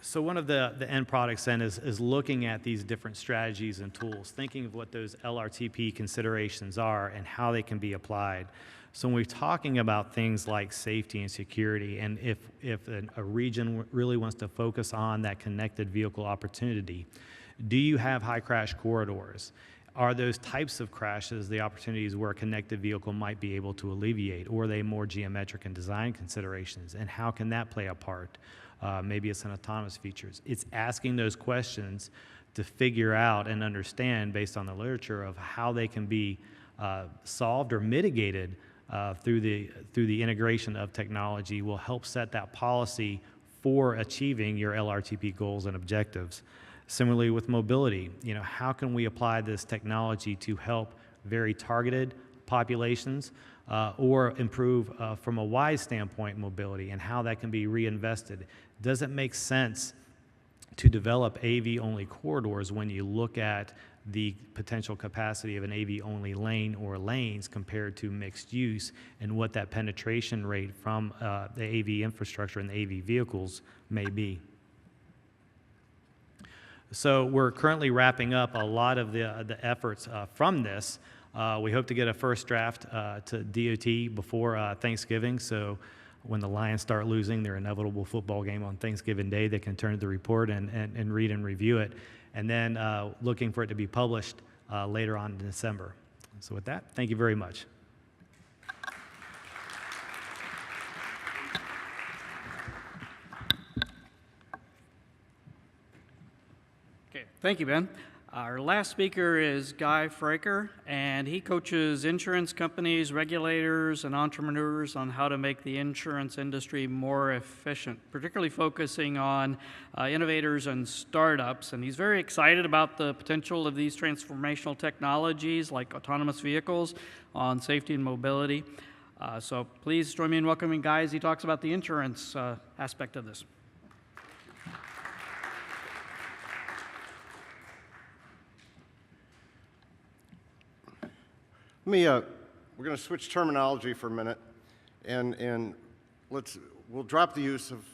So one of the end products then is looking at these different strategies and tools, thinking of what those LRTP considerations are and how they can be applied. So when we're talking about things like safety and security, and if a region really wants to focus on that connected vehicle opportunity, do you have high crash corridors? Are those types of crashes the opportunities where a connected vehicle might be able to alleviate, or are they more geometric and design considerations? And how can that play a part? Maybe it's an autonomous features. It's asking those questions to figure out and understand based on the literature of how they can be solved or mitigated through the integration of technology will help set that policy for achieving your LRTP goals and objectives. Similarly with mobility, how can we apply this technology to help very targeted populations or improve from a wide standpoint mobility, and how that can be reinvested? Does it make sense to develop AV-only corridors when you look at the potential capacity of an AV-only lane or lanes compared to mixed use, and what that penetration rate from the AV infrastructure and the AV vehicles may be? So we're currently wrapping up a lot of the efforts from this. We hope to get a first draft to DOT before Thanksgiving, so when the Lions start losing their inevitable football game on Thanksgiving Day, they can turn to the report and read and review it, and then looking for it to be published later on in December. So with that, thank you very much. Okay, thank you, Ben. Our last speaker is Guy Fraker, and he coaches insurance companies, regulators, and entrepreneurs on how to make the insurance industry more efficient, particularly focusing on innovators and startups. And he's very excited about the potential of these transformational technologies like autonomous vehicles on safety and mobility. So please join me in welcoming Guy as he talks about the insurance aspect of this. we're going to switch terminology for a minute, and we'll drop the use of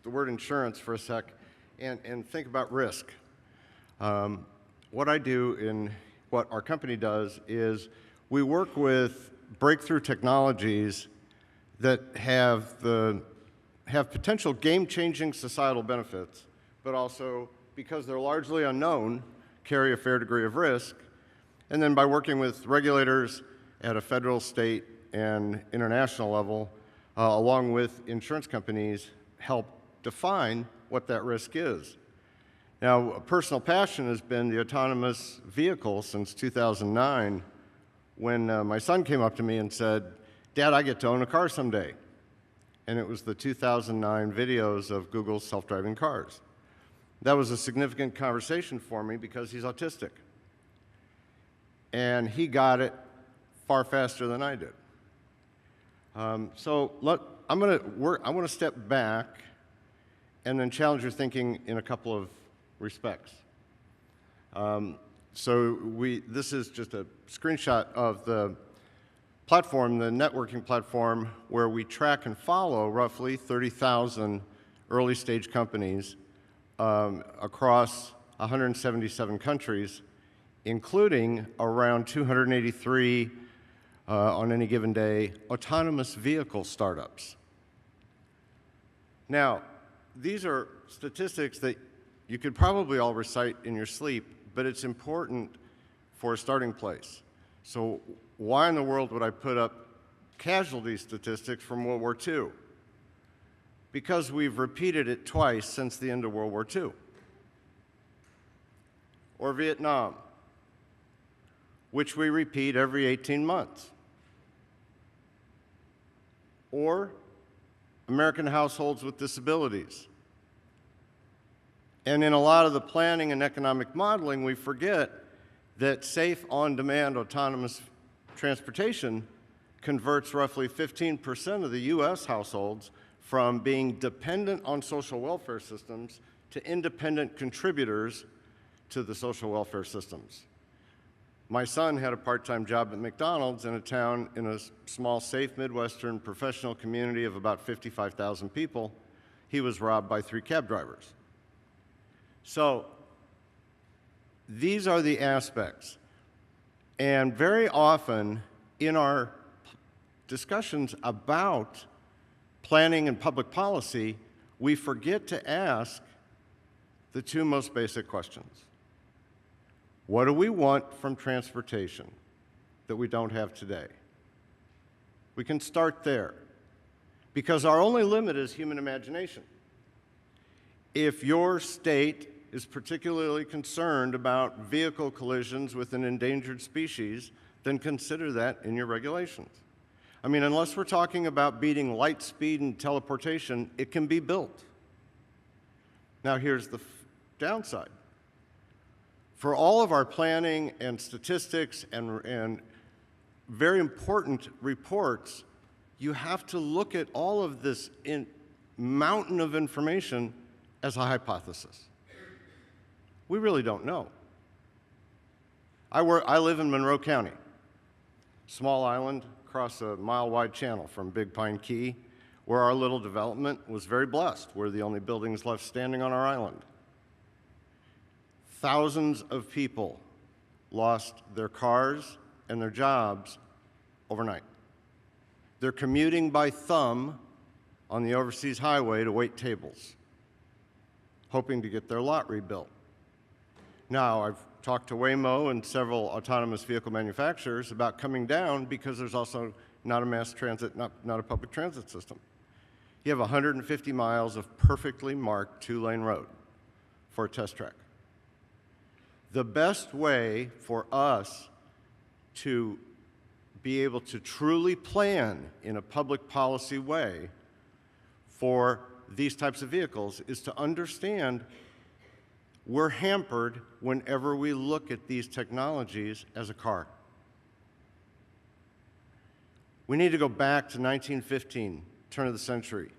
the word insurance for a sec, and think about risk. What I do and what our company does is we work with breakthrough technologies that have potential game-changing societal benefits, but also, because they're largely unknown, carry a fair degree of risk. And then by working with regulators at a federal, state, and international level, along with insurance companies, help define what that risk is. Now, a personal passion has been the autonomous vehicle since 2009, when my son came up to me and said, "Dad, I get to own a car someday." And it was the 2009 videos of Google's self-driving cars. That was a significant conversation for me because he's autistic. And he got it far faster than I did. I want to step back and then challenge your thinking in a couple of respects. This is just a screenshot of the platform, the networking platform, where we track and follow roughly 30,000 early stage companies across 177 countries, including around 283 on any given day autonomous vehicle startups. Now, these are statistics that you could probably all recite in your sleep, but it's important for a starting place. So why in the world would I put up casualty statistics from World War II? Because we've repeated it twice since the end of World War II. Or Vietnam, which we repeat every 18 months. Or American households with disabilities. And in a lot of the planning and economic modeling, we forget that safe, on-demand, autonomous transportation converts roughly 15% of the U.S. households from being dependent on social welfare systems to independent contributors to the social welfare systems. My son had a part-time job at McDonald's in a small, safe Midwestern professional community of about 55,000 people. He was robbed by 3 cab drivers. So these are the aspects. And very often in our discussions about planning and public policy, we forget to ask the 2 most basic questions. What do we want from transportation that we don't have today? We can start there, because our only limit is human imagination. If your state is particularly concerned about vehicle collisions with an endangered species, then consider that in your regulations. I mean, unless we're talking about beating light speed and teleportation, it can be built. Now, here's the downside. For all of our planning and statistics and very important reports, you have to look at all of this mountain of information as a hypothesis. We really don't know. I live in Monroe County, small island across a mile-wide channel from Big Pine Key, where our little development was very blessed. We're the only buildings left standing on our island. Thousands of people lost their cars and their jobs overnight. They're commuting by thumb on the overseas highway to wait tables, hoping to get their lot rebuilt. Now, I've talked to Waymo and several autonomous vehicle manufacturers about coming down because there's also not a mass transit, not a public transit system. You have 150 miles of perfectly marked 2-lane road for a test track. The best way for us to be able to truly plan in a public policy way for these types of vehicles is to understand we're hampered whenever we look at these technologies as a car. We need to go back to 1915, turn of the century,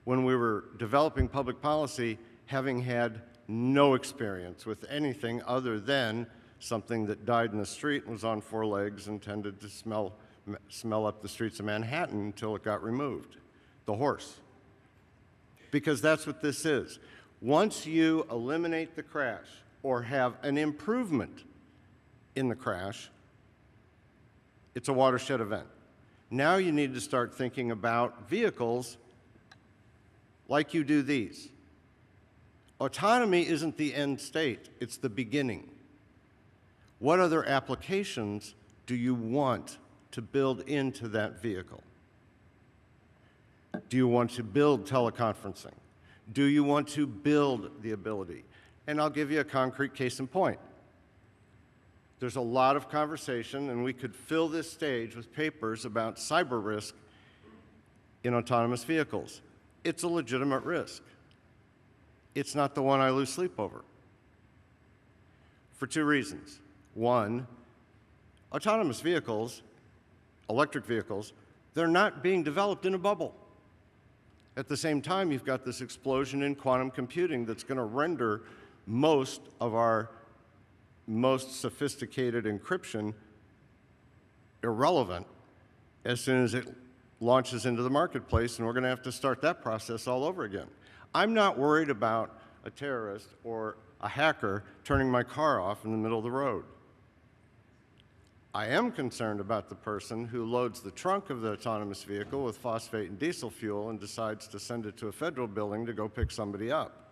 when we were developing public policy, having had no experience with anything other than something that died in the street and was on four legs and tended to smell up the streets of Manhattan until it got removed, the horse. Because that's what this is. Once you eliminate the crash or have an improvement in the crash, it's a watershed event. Now you need to start thinking about vehicles like you do these. Autonomy isn't the end state, it's the beginning. What other applications do you want to build into that vehicle? Do you want to build teleconferencing? Do you want to build the ability? And I'll give you a concrete case in point. There's a lot of conversation, and we could fill this stage with papers about cyber risk in autonomous vehicles. It's a legitimate risk. It's not the one I lose sleep over. For two reasons. One, autonomous vehicles, electric vehicles, they're not being developed in a bubble. At the same time, you've got this explosion in quantum computing that's going to render most of our most sophisticated encryption irrelevant as soon as it launches into the marketplace, and we're going to have to start that process all over again. I'm not worried about a terrorist or a hacker turning my car off in the middle of the road. I am concerned about the person who loads the trunk of the autonomous vehicle with phosphate and diesel fuel and decides to send it to a federal building to go pick somebody up.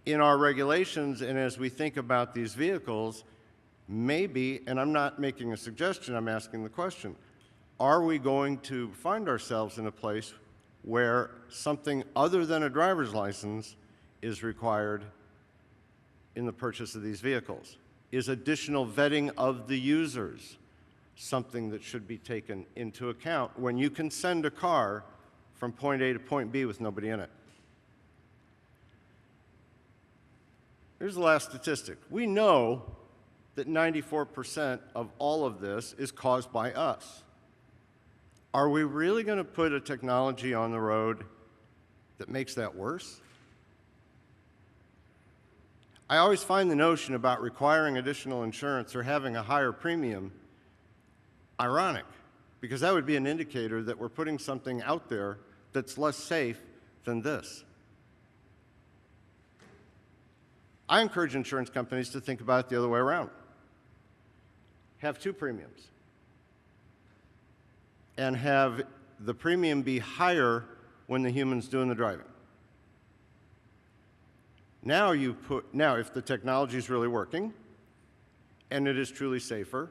In our regulations, and as we think about these vehicles, maybe, and I'm not making a suggestion, I'm asking the question, are we going to find ourselves in a place where something other than a driver's license is required in the purchase of these vehicles? Is additional vetting of the users something that should be taken into account when you can send a car from point A to point B with nobody in it? Here's the last statistic. We know that 94% of all of this is caused by us. Are we really going to put a technology on the road that makes that worse? I always find the notion about requiring additional insurance or having a higher premium ironic, because that would be an indicator that we're putting something out there that's less safe than this. I encourage insurance companies to think about it the other way around. Have two premiums. And have the premium be higher when the human's doing the driving. Now if the technology is really working, and it is truly safer,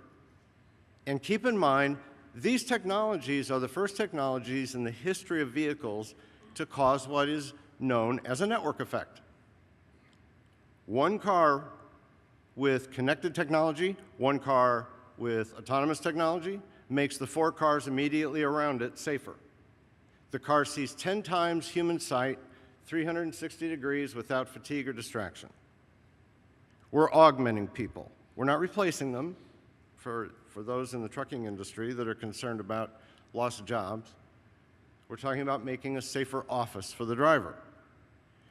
and keep in mind, these technologies are the first technologies in the history of vehicles to cause what is known as a network effect. One car with connected technology, one car with autonomous technology, makes the four cars immediately around it safer. The car sees 10 times human sight, 360 degrees without fatigue or distraction. We're augmenting people. We're not replacing them for those in the trucking industry that are concerned about loss of jobs. We're talking about making a safer office for the driver.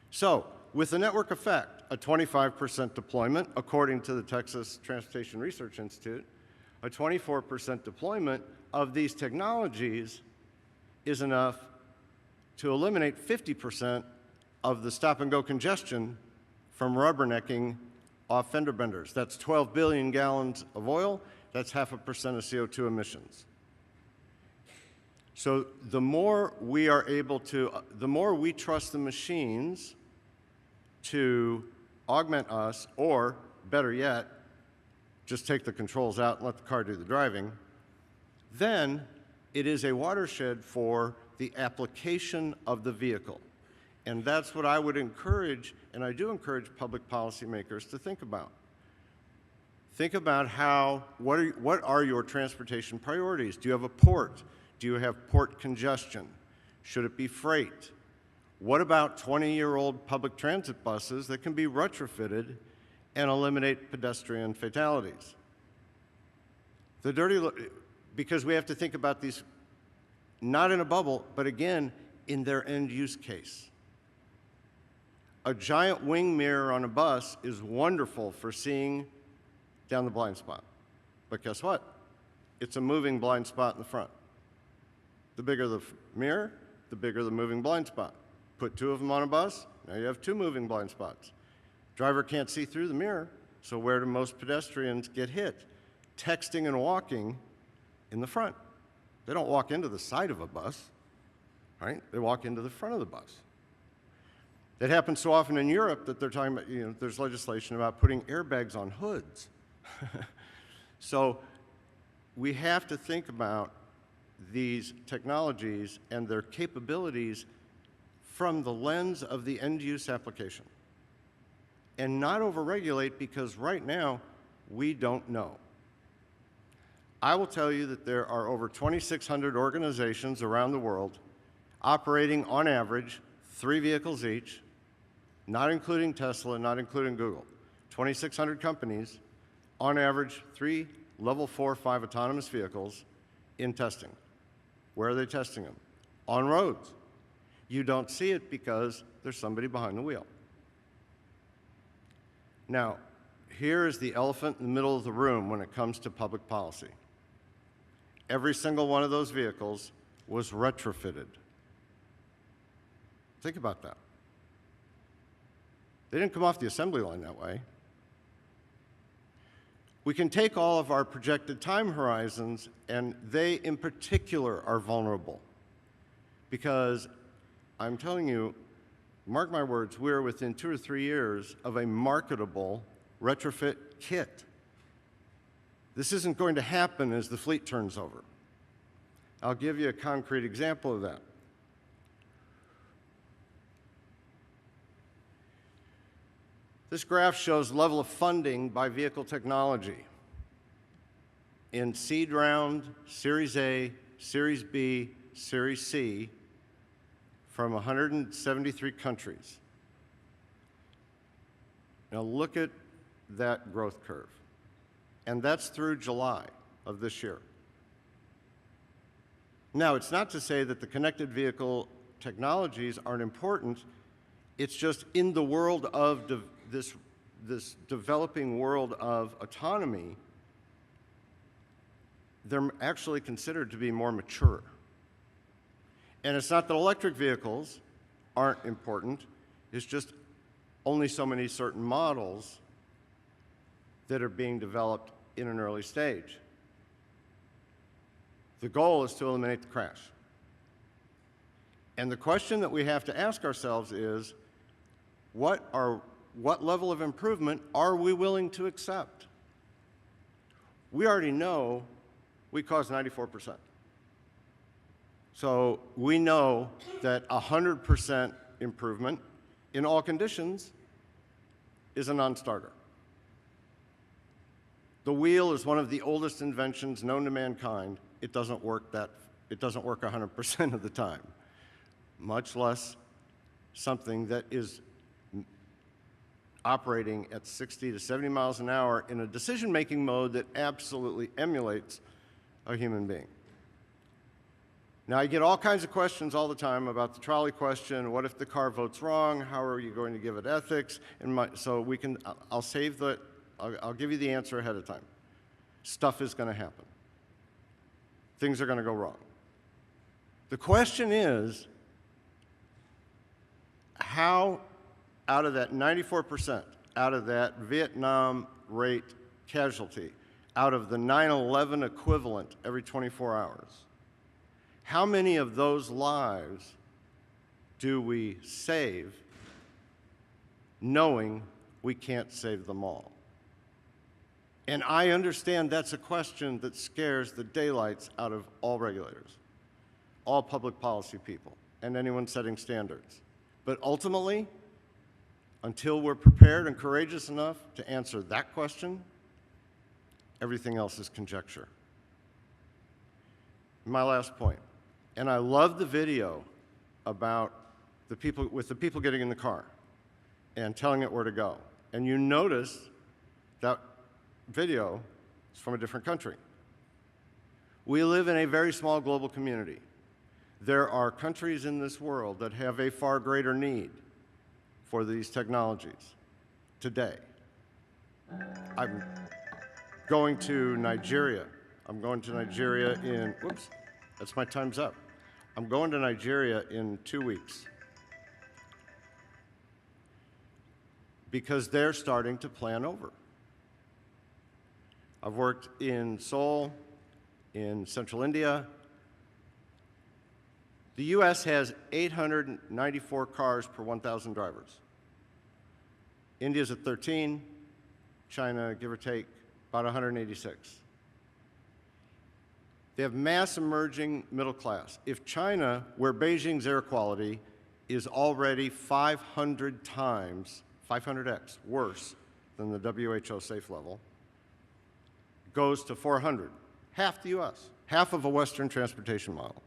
So, with the network effect, a 25% deployment, according to the Texas Transportation Research Institute, a 24% deployment of these technologies is enough to eliminate 50% of the stop-and-go congestion from rubbernecking off fender benders. That's 12 billion gallons of oil. That's 0.5% of CO2 emissions. So the more we are able to, the more we trust the machines to augment us, or better yet, just take the controls out and let the car do the driving, then it is a watershed for the application of the vehicle. And that's what I would encourage, and I do encourage public policymakers to think about. Think about what are your transportation priorities? Do you have a port? Do you have port congestion? Should it be freight? What about 20-year-old public transit buses that can be retrofitted and eliminate pedestrian fatalities? Because we have to think about these not in a bubble, but again, in their end use case. A giant wing mirror on a bus is wonderful for seeing down the blind spot. But guess what? It's a moving blind spot in the front. The bigger the mirror, the bigger the moving blind spot. Put two of them on a bus, now you have two moving blind spots. Driver can't see through the mirror, so where do most pedestrians get hit? Texting and walking in the front. They don't walk into the side of a bus, right? They walk into the front of the bus. It happens so often in Europe that they're talking about, there's legislation about putting airbags on hoods. So we have to think about these technologies and their capabilities from the lens of the end-use application and not overregulate, because right now we don't know. I will tell you that there are over 2,600 organizations around the world operating on average 3 vehicles each, not including Tesla, not including Google. 2,600 companies, on average 3 level 4, 5 autonomous vehicles in testing. Where are they testing them? On roads. You don't see it because there's somebody behind the wheel. Now, here is the elephant in the middle of the room when it comes to public policy. Every single one of those vehicles was retrofitted. Think about that. They didn't come off the assembly line that way. We can take all of our projected time horizons, and they in particular are vulnerable. Because I'm telling you, mark my words, we're within 2 or 3 years of a marketable retrofit kit. This isn't going to happen as the fleet turns over. I'll give you a concrete example of that. This graph shows level of funding by vehicle technology. In seed round, Series A, Series B, Series C, from 173 countries. Now look at that growth curve. And that's through July of this year. Now, it's not to say that the connected vehicle technologies aren't important. It's just in the world of this developing world of autonomy, they're actually considered to be more mature. And it's not that electric vehicles aren't important. It's just only so many certain models that are being developed in an early stage. The goal is to eliminate the crash. And the question that we have to ask ourselves is, what level of improvement are we willing to accept? We already know we cause 94%. So we know that 100% improvement in all conditions is a non-starter. The wheel is one of the oldest inventions known to mankind. It doesn't work 100% of the time, much less something that is operating at 60 to 70 miles an hour in a decision-making mode that absolutely emulates a human being. Now, I get all kinds of questions all the time about the trolley question. What if the car votes wrong? How are you going to give it ethics? I'll give you the answer ahead of time. Stuff is going to happen. Things are going to go wrong. The question is, how, out of that 94%, out of that Vietnam rate casualty, out of the 9/11 equivalent every 24 hours, how many of those lives do we save knowing we can't save them all? And I understand that's a question that scares the daylights out of all regulators, all public policy people, and anyone setting standards. But ultimately, until we're prepared and courageous enough to answer that question, everything else is conjecture. My last point, and I love the video about the people getting in the car and telling it where to go. And you notice that video is from a different country. We live in a very small global community. There are countries in this world that have a far greater need for these technologies today. I'm going to Nigeria. I'm going to Nigeria in, whoops, that's my time's up. I'm going to Nigeria in 2 weeks because they're starting to plan over. I've worked in Seoul, in central India. The US has 894 cars per 1,000 drivers. India's at 13, China, give or take, about 186. They have mass emerging middle class. If China, where Beijing's air quality is already 500 times, 500x worse than the WHO safe level, goes to 400, half the US, half of a Western transportation model.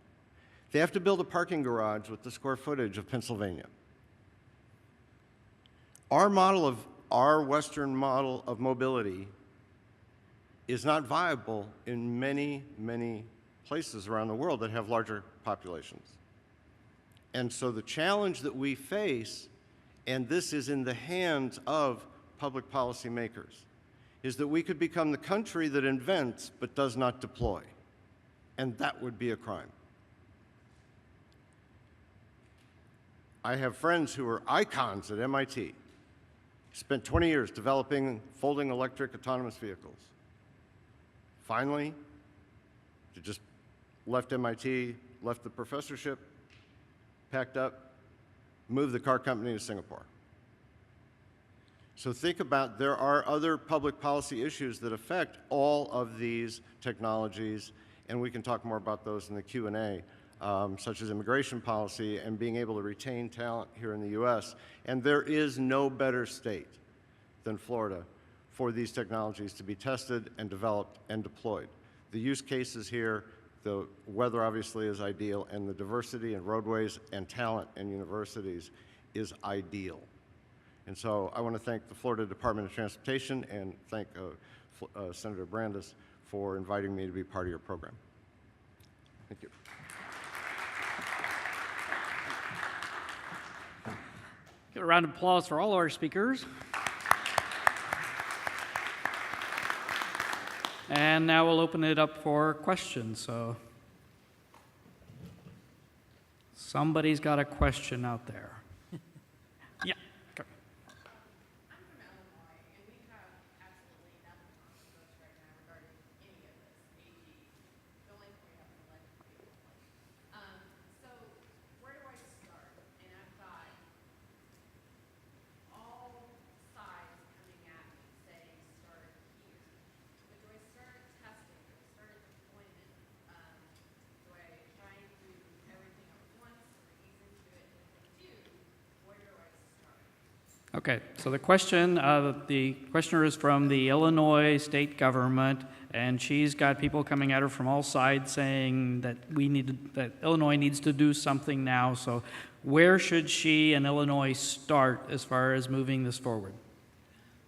They have to build a parking garage with the square footage of Pennsylvania. Our Western model of mobility is not viable in many, many places around the world that have larger populations. And so the challenge that we face, and this is in the hands of public policy makers, is that we could become the country that invents but does not deploy. And that would be a crime. I have friends who are icons at MIT, spent 20 years developing folding electric autonomous vehicles. Finally, they just left MIT, left the professorship, packed up, moved the car company to Singapore. So think about, there are other public policy issues that affect all of these technologies, and we can talk more about those in the Q&A, such as immigration policy and being able to retain talent here in the US. And there is no better state than Florida for these technologies to be tested and developed and deployed. The use cases here, the weather obviously is ideal, and the diversity in roadways and talent in universities is ideal. And so I want to thank the Florida Department of Transportation and thank Senator Brandes for inviting me to be part of your program. Thank you. Give a round of applause for all our speakers. And now we'll open it up for questions. So somebody's got a question out there. Yeah. Okay. I'm from Illinois, and we have absolutely nothing on the books right now regarding any of this. AG, the only thing we have is electric vehicles. So where do I start? And I've got all sides coming at me saying start here. But do I start testing? Do I start deployment? Do I try and do everything at once or ease into it? And if I do, where do I start? Okay, so the questioner is from the Illinois state government, and she's got people coming at her from all sides saying that that Illinois needs to do something now. So where should she and Illinois start as far as moving this forward?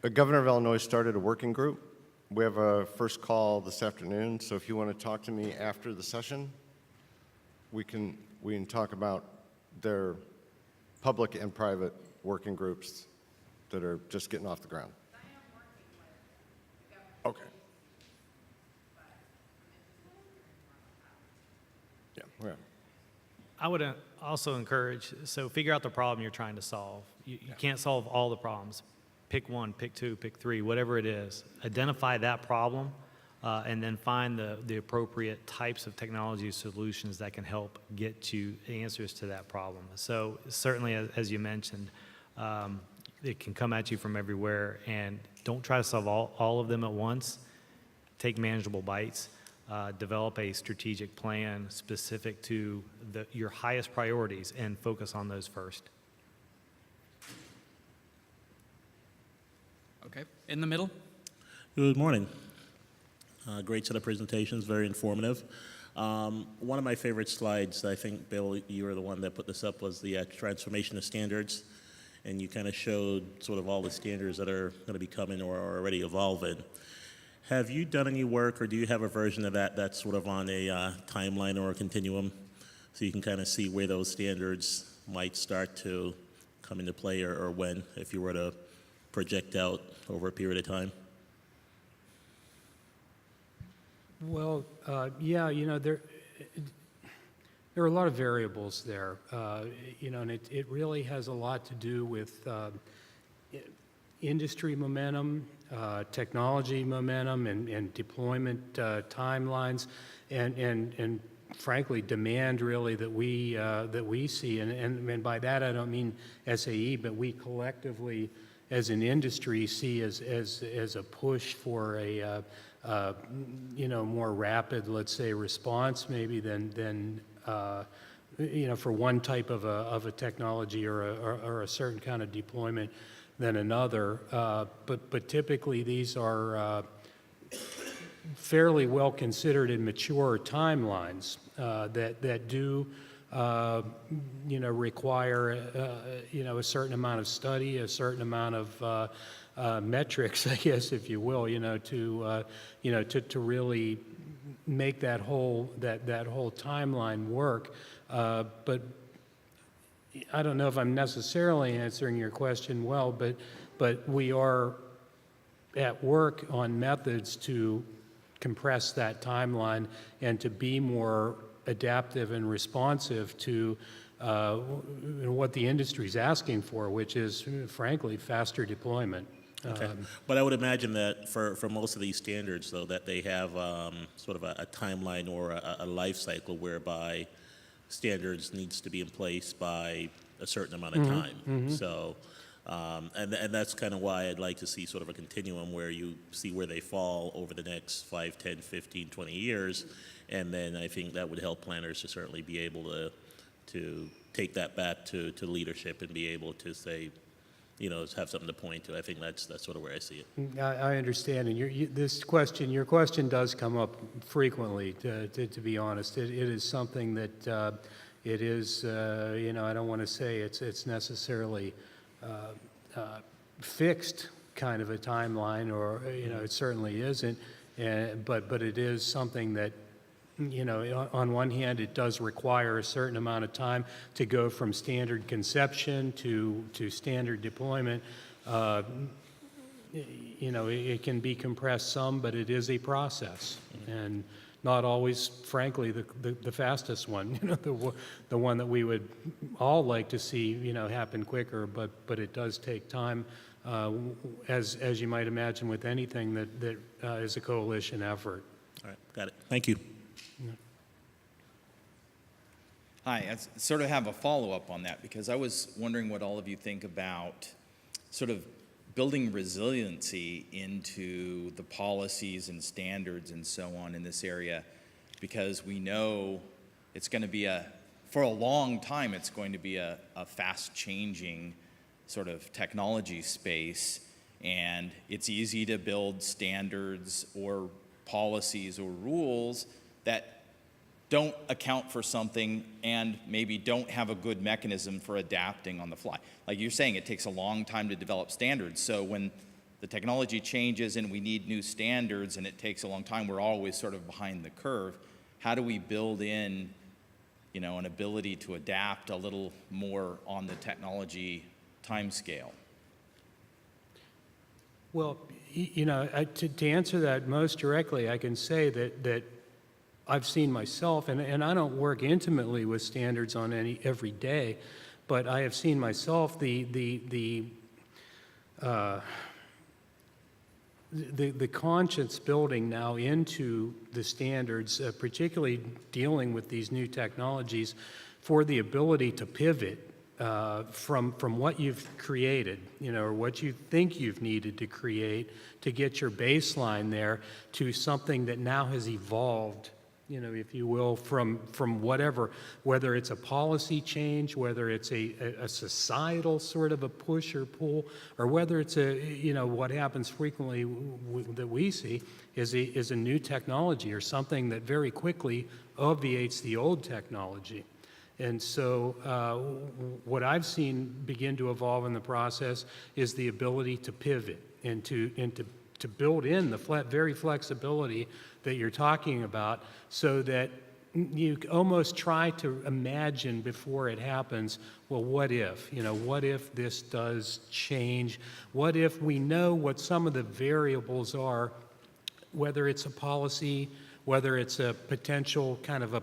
The governor of Illinois started a working group. We have a first call this afternoon, so if you want to talk to me after the session, we can talk about their public and private working groups that are just getting off the ground. Okay. Yeah. I would also encourage, so figure out the problem you're trying to solve. You can't solve all the problems. Pick one, pick two, pick three, whatever it is. Identify that problem and then find the appropriate types of technology solutions that can help get you answers to that problem. So certainly, as you mentioned, it can come at you from everywhere, and don't try to solve all of them at once. Take manageable bites. Develop a strategic plan specific to your highest priorities and focus on those first. Okay, in the middle. Good morning. Great set of presentations, very informative. One of my favorite slides, I think, Bill, you were the one that put this up, was the transformation of standards. And you kind of showed sort of all the standards that are going to be coming or are already evolving. Have you done any work, or do you have a version of that that's sort of on a timeline or a continuum, so you can kind of see where those standards might start to come into play, or when, if you were to project out over a period of time? Well, yeah, there are a lot of variables there, and it really has a lot to do with industry momentum, technology momentum, and deployment timelines, and frankly, demand really that we see, and by that I don't mean SAE, but we collectively, as an industry, see as a push for a more rapid, let's say, response maybe than for one type of a technology or a certain kind of deployment than another. But typically these are fairly well considered and mature timelines that do require a certain amount of study, a certain amount of metrics, I guess, if you will, to really make that whole timeline work. But I don't know if I'm necessarily answering your question well, but we are at work on methods to compress that timeline and to be more adaptive and responsive to what the industry is asking for, which is, frankly, faster deployment. Okay. But I would imagine that for most of these standards, though, that they have sort of a timeline or a life cycle whereby standards needs to be in place by a certain amount of time. So, and that's kind of why I'd like to see sort of a continuum where you see where they fall over the next 5, 10, 15, 20 years. And then I think that would help planners to certainly be able to take that back to leadership and be able to say, have something to point to. I think that's sort of where I see it. I understand, and your question does come up frequently. To be honest, it is something that it is. I don't want to say it's necessarily fixed kind of a timeline, or it certainly isn't. But it is something that, on one hand, it does require a certain amount of time to go from standard conception to standard deployment. It can be compressed some, but it is a process, and not always, frankly, the fastest one. The one that we would all like to see, happen quicker, but it does take time, as you might imagine with anything that is a coalition effort. All right, got it. Thank you. Hi, I sort of have a follow-up on that, because I was wondering what all of you think about sort of building resiliency into the policies and standards and so on in this area, because we know it's going to be for a long time, it's going to be a fast-changing sort of technology space, and it's easy to build standards or policies or rules that don't account for something and maybe don't have a good mechanism for adapting on the fly. Like you're saying, it takes a long time to develop standards. So when the technology changes and we need new standards and it takes a long time, we're always sort of behind the curve. How do we build in, an ability to adapt a little more on the technology timescale? Well, to answer that most directly, I can say that I've seen myself, and I don't work intimately with standards on every day, but I have seen myself the conscience building now into the standards, particularly dealing with these new technologies, for the ability to pivot from what you've created, or what you think you've needed to create to get your baseline there, to something that now has evolved, if you will, from whatever, whether it's a policy change, whether it's a societal sort of a push or pull, or whether it's what happens frequently that we see is a new technology or something that very quickly obviates the old technology. And so what I've seen begin to evolve in the process is the ability to pivot and to build in the very flexibility that you're talking about, so that you almost try to imagine before it happens, well, what if? What if this does change? What if we know what some of the variables are, whether it's a policy, whether it's a potential kind of a,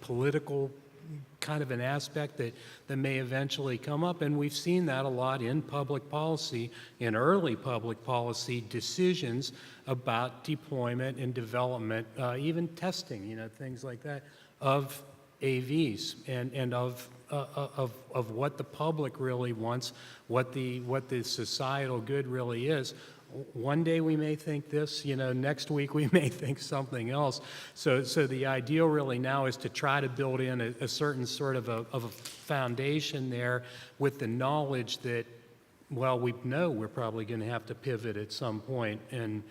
political kind of an aspect that may eventually come up. And we've seen that a lot in public policy, in early public policy decisions about deployment and development, even testing, things like that, of AVs and of what the public really wants, what the societal good really is. One day we may think this, next week we may think something else. So the ideal really now is to try to build in a certain sort of a foundation there with the knowledge that, well, we know we're probably going to have to pivot at some point. And,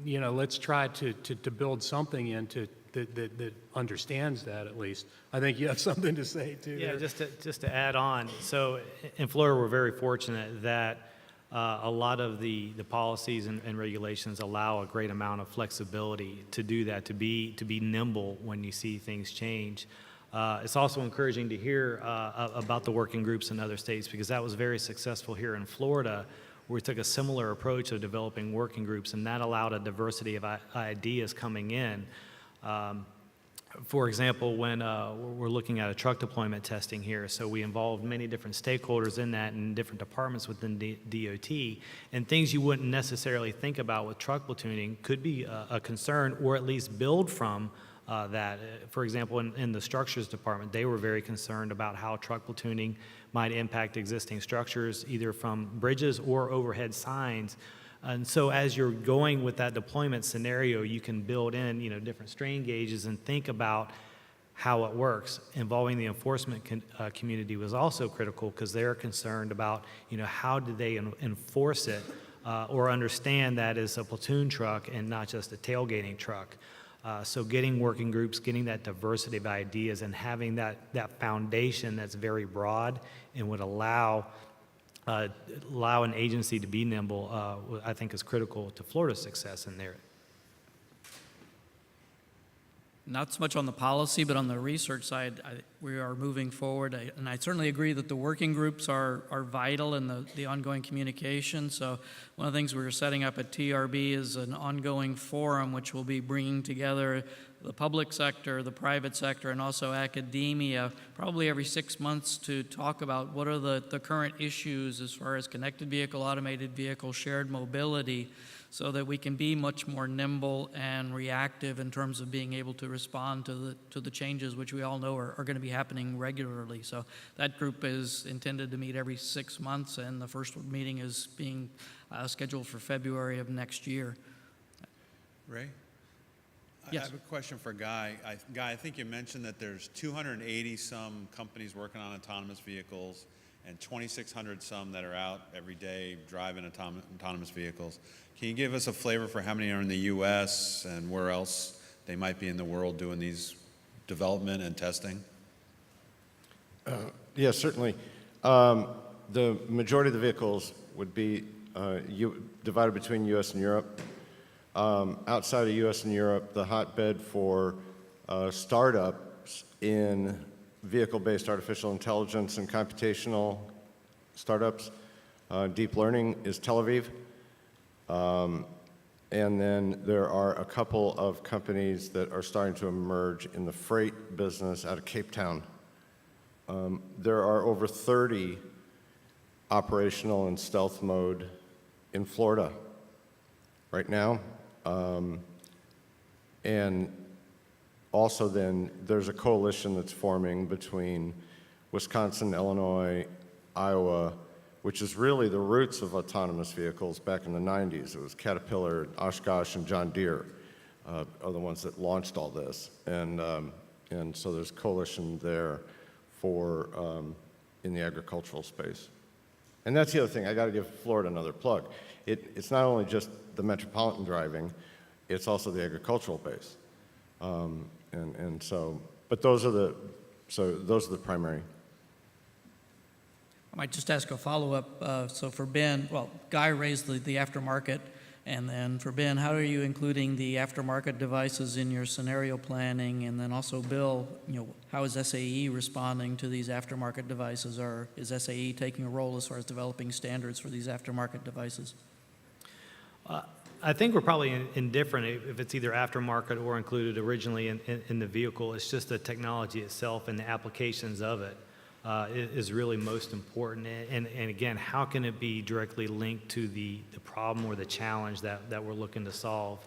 let's try to build something into that understands that at least. I think you have something to say too. Yeah, there. just to add on. So in Florida, we're very fortunate that a lot of the policies and regulations allow a great amount of flexibility to do that, to be nimble when you see things change. It's also encouraging to hear about the working groups in other states, because that was very successful here in Florida, where we took a similar approach of developing working groups, and that allowed a diversity of ideas coming in. For example, when we're looking at a truck deployment testing here, so we involved many different stakeholders in that and different departments within DOT, and things you wouldn't necessarily think about with truck platooning could be a concern, or at least build from that. For example, in the structures department, they were very concerned about how truck platooning might impact existing structures, either from bridges or overhead signs. And so as you're going with that deployment scenario, you can build in, different strain gauges and think about how it works. Involving the enforcement community was also critical, because they're concerned about, how do they enforce it or understand that as a platoon truck and not just a tailgating truck. So getting working groups, getting that diversity of ideas, and having that foundation that's very broad and would allow an agency to be nimble, I think is critical to Florida's success in there. Not so much on the policy, but on the research side, we are moving forward. And I certainly agree that the working groups are vital in the ongoing communication. So one of the things we're setting up at TRB is an ongoing forum, which will be bringing together the public sector, the private sector, and also academia, probably every 6 months, to talk about what are the current issues as far as connected vehicle, automated vehicle, shared mobility, so that we can be much more nimble and reactive in terms of being able to respond to the changes, which we all know are going to be happening regularly. So that group is intended to meet every 6 months, and the first meeting is being scheduled for February of next year. Ray? Yes. I have a question for Guy. Guy, I think you mentioned that there's 280 some companies working on autonomous vehicles and 2,600 some that are out every day driving autonomous vehicles. Can you give us a flavor for how many are in the U.S. and where else they might be in the world doing these development and testing? Yes, certainly. The majority of the vehicles would be divided between U.S. and Europe. Outside of U.S. and Europe, the hotbed for startups in vehicle-based artificial intelligence and computational startups, deep learning, is Tel Aviv. And then there are a couple of companies that are starting to emerge in the freight business out of Cape Town. There are over 30 operational in stealth mode in Florida right now. And also then there's a coalition that's forming between Wisconsin, Illinois, Iowa, which is really the roots of autonomous vehicles back in the 90s. It was Caterpillar, Oshkosh, and John Deere are the ones that launched all this. And so there's coalition there for in the agricultural space. And that's the other thing. I got to give Florida another plug. It's not only just the metropolitan driving, it's also the agricultural base. And so, but those are the primary. I might just ask a follow-up. So for Ben, well, Guy raised the aftermarket And then for Ben, how are you including the aftermarket devices in your scenario planning? And then also Bill, how is SAE responding to these aftermarket devices, or is SAE taking a role as far as developing standards for these aftermarket devices? I think we're probably indifferent if it's either aftermarket or included originally in the vehicle. It's just the technology itself and the applications of it is really most important. And again, how can it be directly linked to the problem or the challenge that we're looking to solve?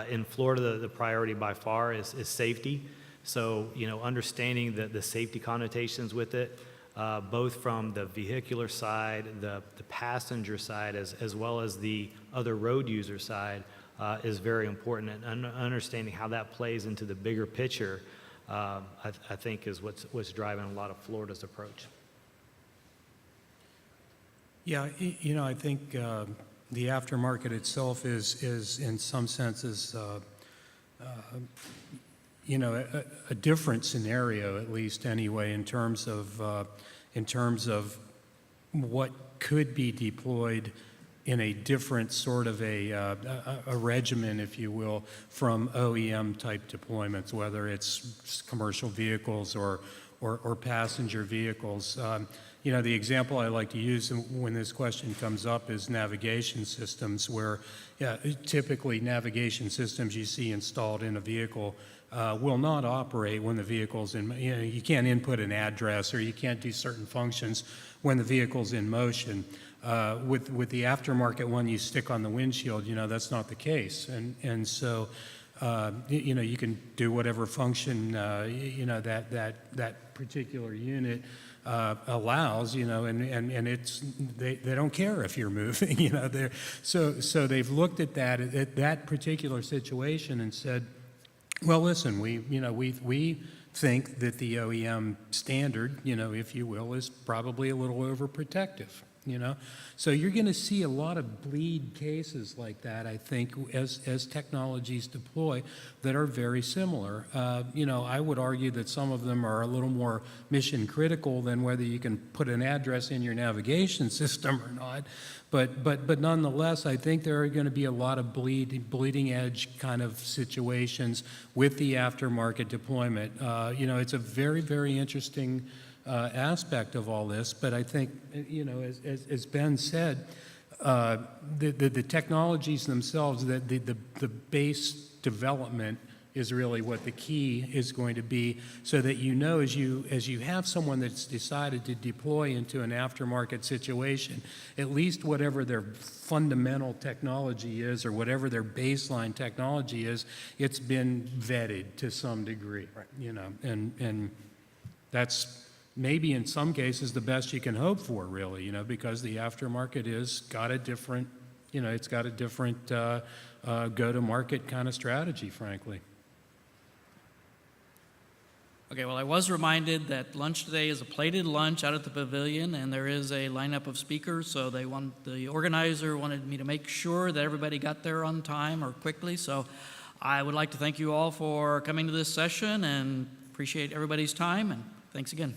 In Florida, the priority by far is safety. So, understanding the safety connotations with it, both from the vehicular side, the passenger side, as well as the other road user side, is very important. And understanding how that plays into the bigger picture, I think is what's driving a lot of Florida's approach. Yeah, I think the aftermarket itself is in some senses, a different scenario, at least anyway, in terms of what could be deployed in a different sort of a regimen, if you will, from OEM type deployments, whether it's commercial vehicles or passenger vehicles. The example I like to use when this question comes up is navigation systems, where typically navigation systems you see installed in a vehicle will not operate when the vehicle's in, you can't input an address or you can't do certain functions when the vehicle's in motion. With the aftermarket one you stick on the windshield, that's not the case. And so, you can do whatever function, that particular unit allows, and they don't care if you're moving, so they've looked at that particular situation and said, well, listen, we think that the OEM standard, if you will, is probably a little overprotective. So you're going to see a lot of bleed cases like that, I think, as technologies deploy that are very similar. I would argue that some of them are a little more mission critical than whether you can put an address in your navigation system or not. But nonetheless, I think there are going to be a lot of bleeding edge kind of situations with the aftermarket deployment. It's a very, very interesting aspect of all this, but I think, as Ben said, the technologies themselves, the base development is really what the key is going to be, so that as you have someone that's decided to deploy into an aftermarket situation, at least whatever their fundamental technology is or whatever their baseline technology is, it's been vetted to some degree, and that's maybe in some cases the best you can hope for, really, because the aftermarket got a different, it's got a different go-to-market kind of strategy, frankly. Okay, well, I was reminded that lunch today is a plated lunch out at the pavilion, and there is a lineup of speakers, so the organizer wanted me to make sure that everybody got there on time or quickly, so I would like to thank you all for coming to this session and appreciate everybody's time, and thanks again.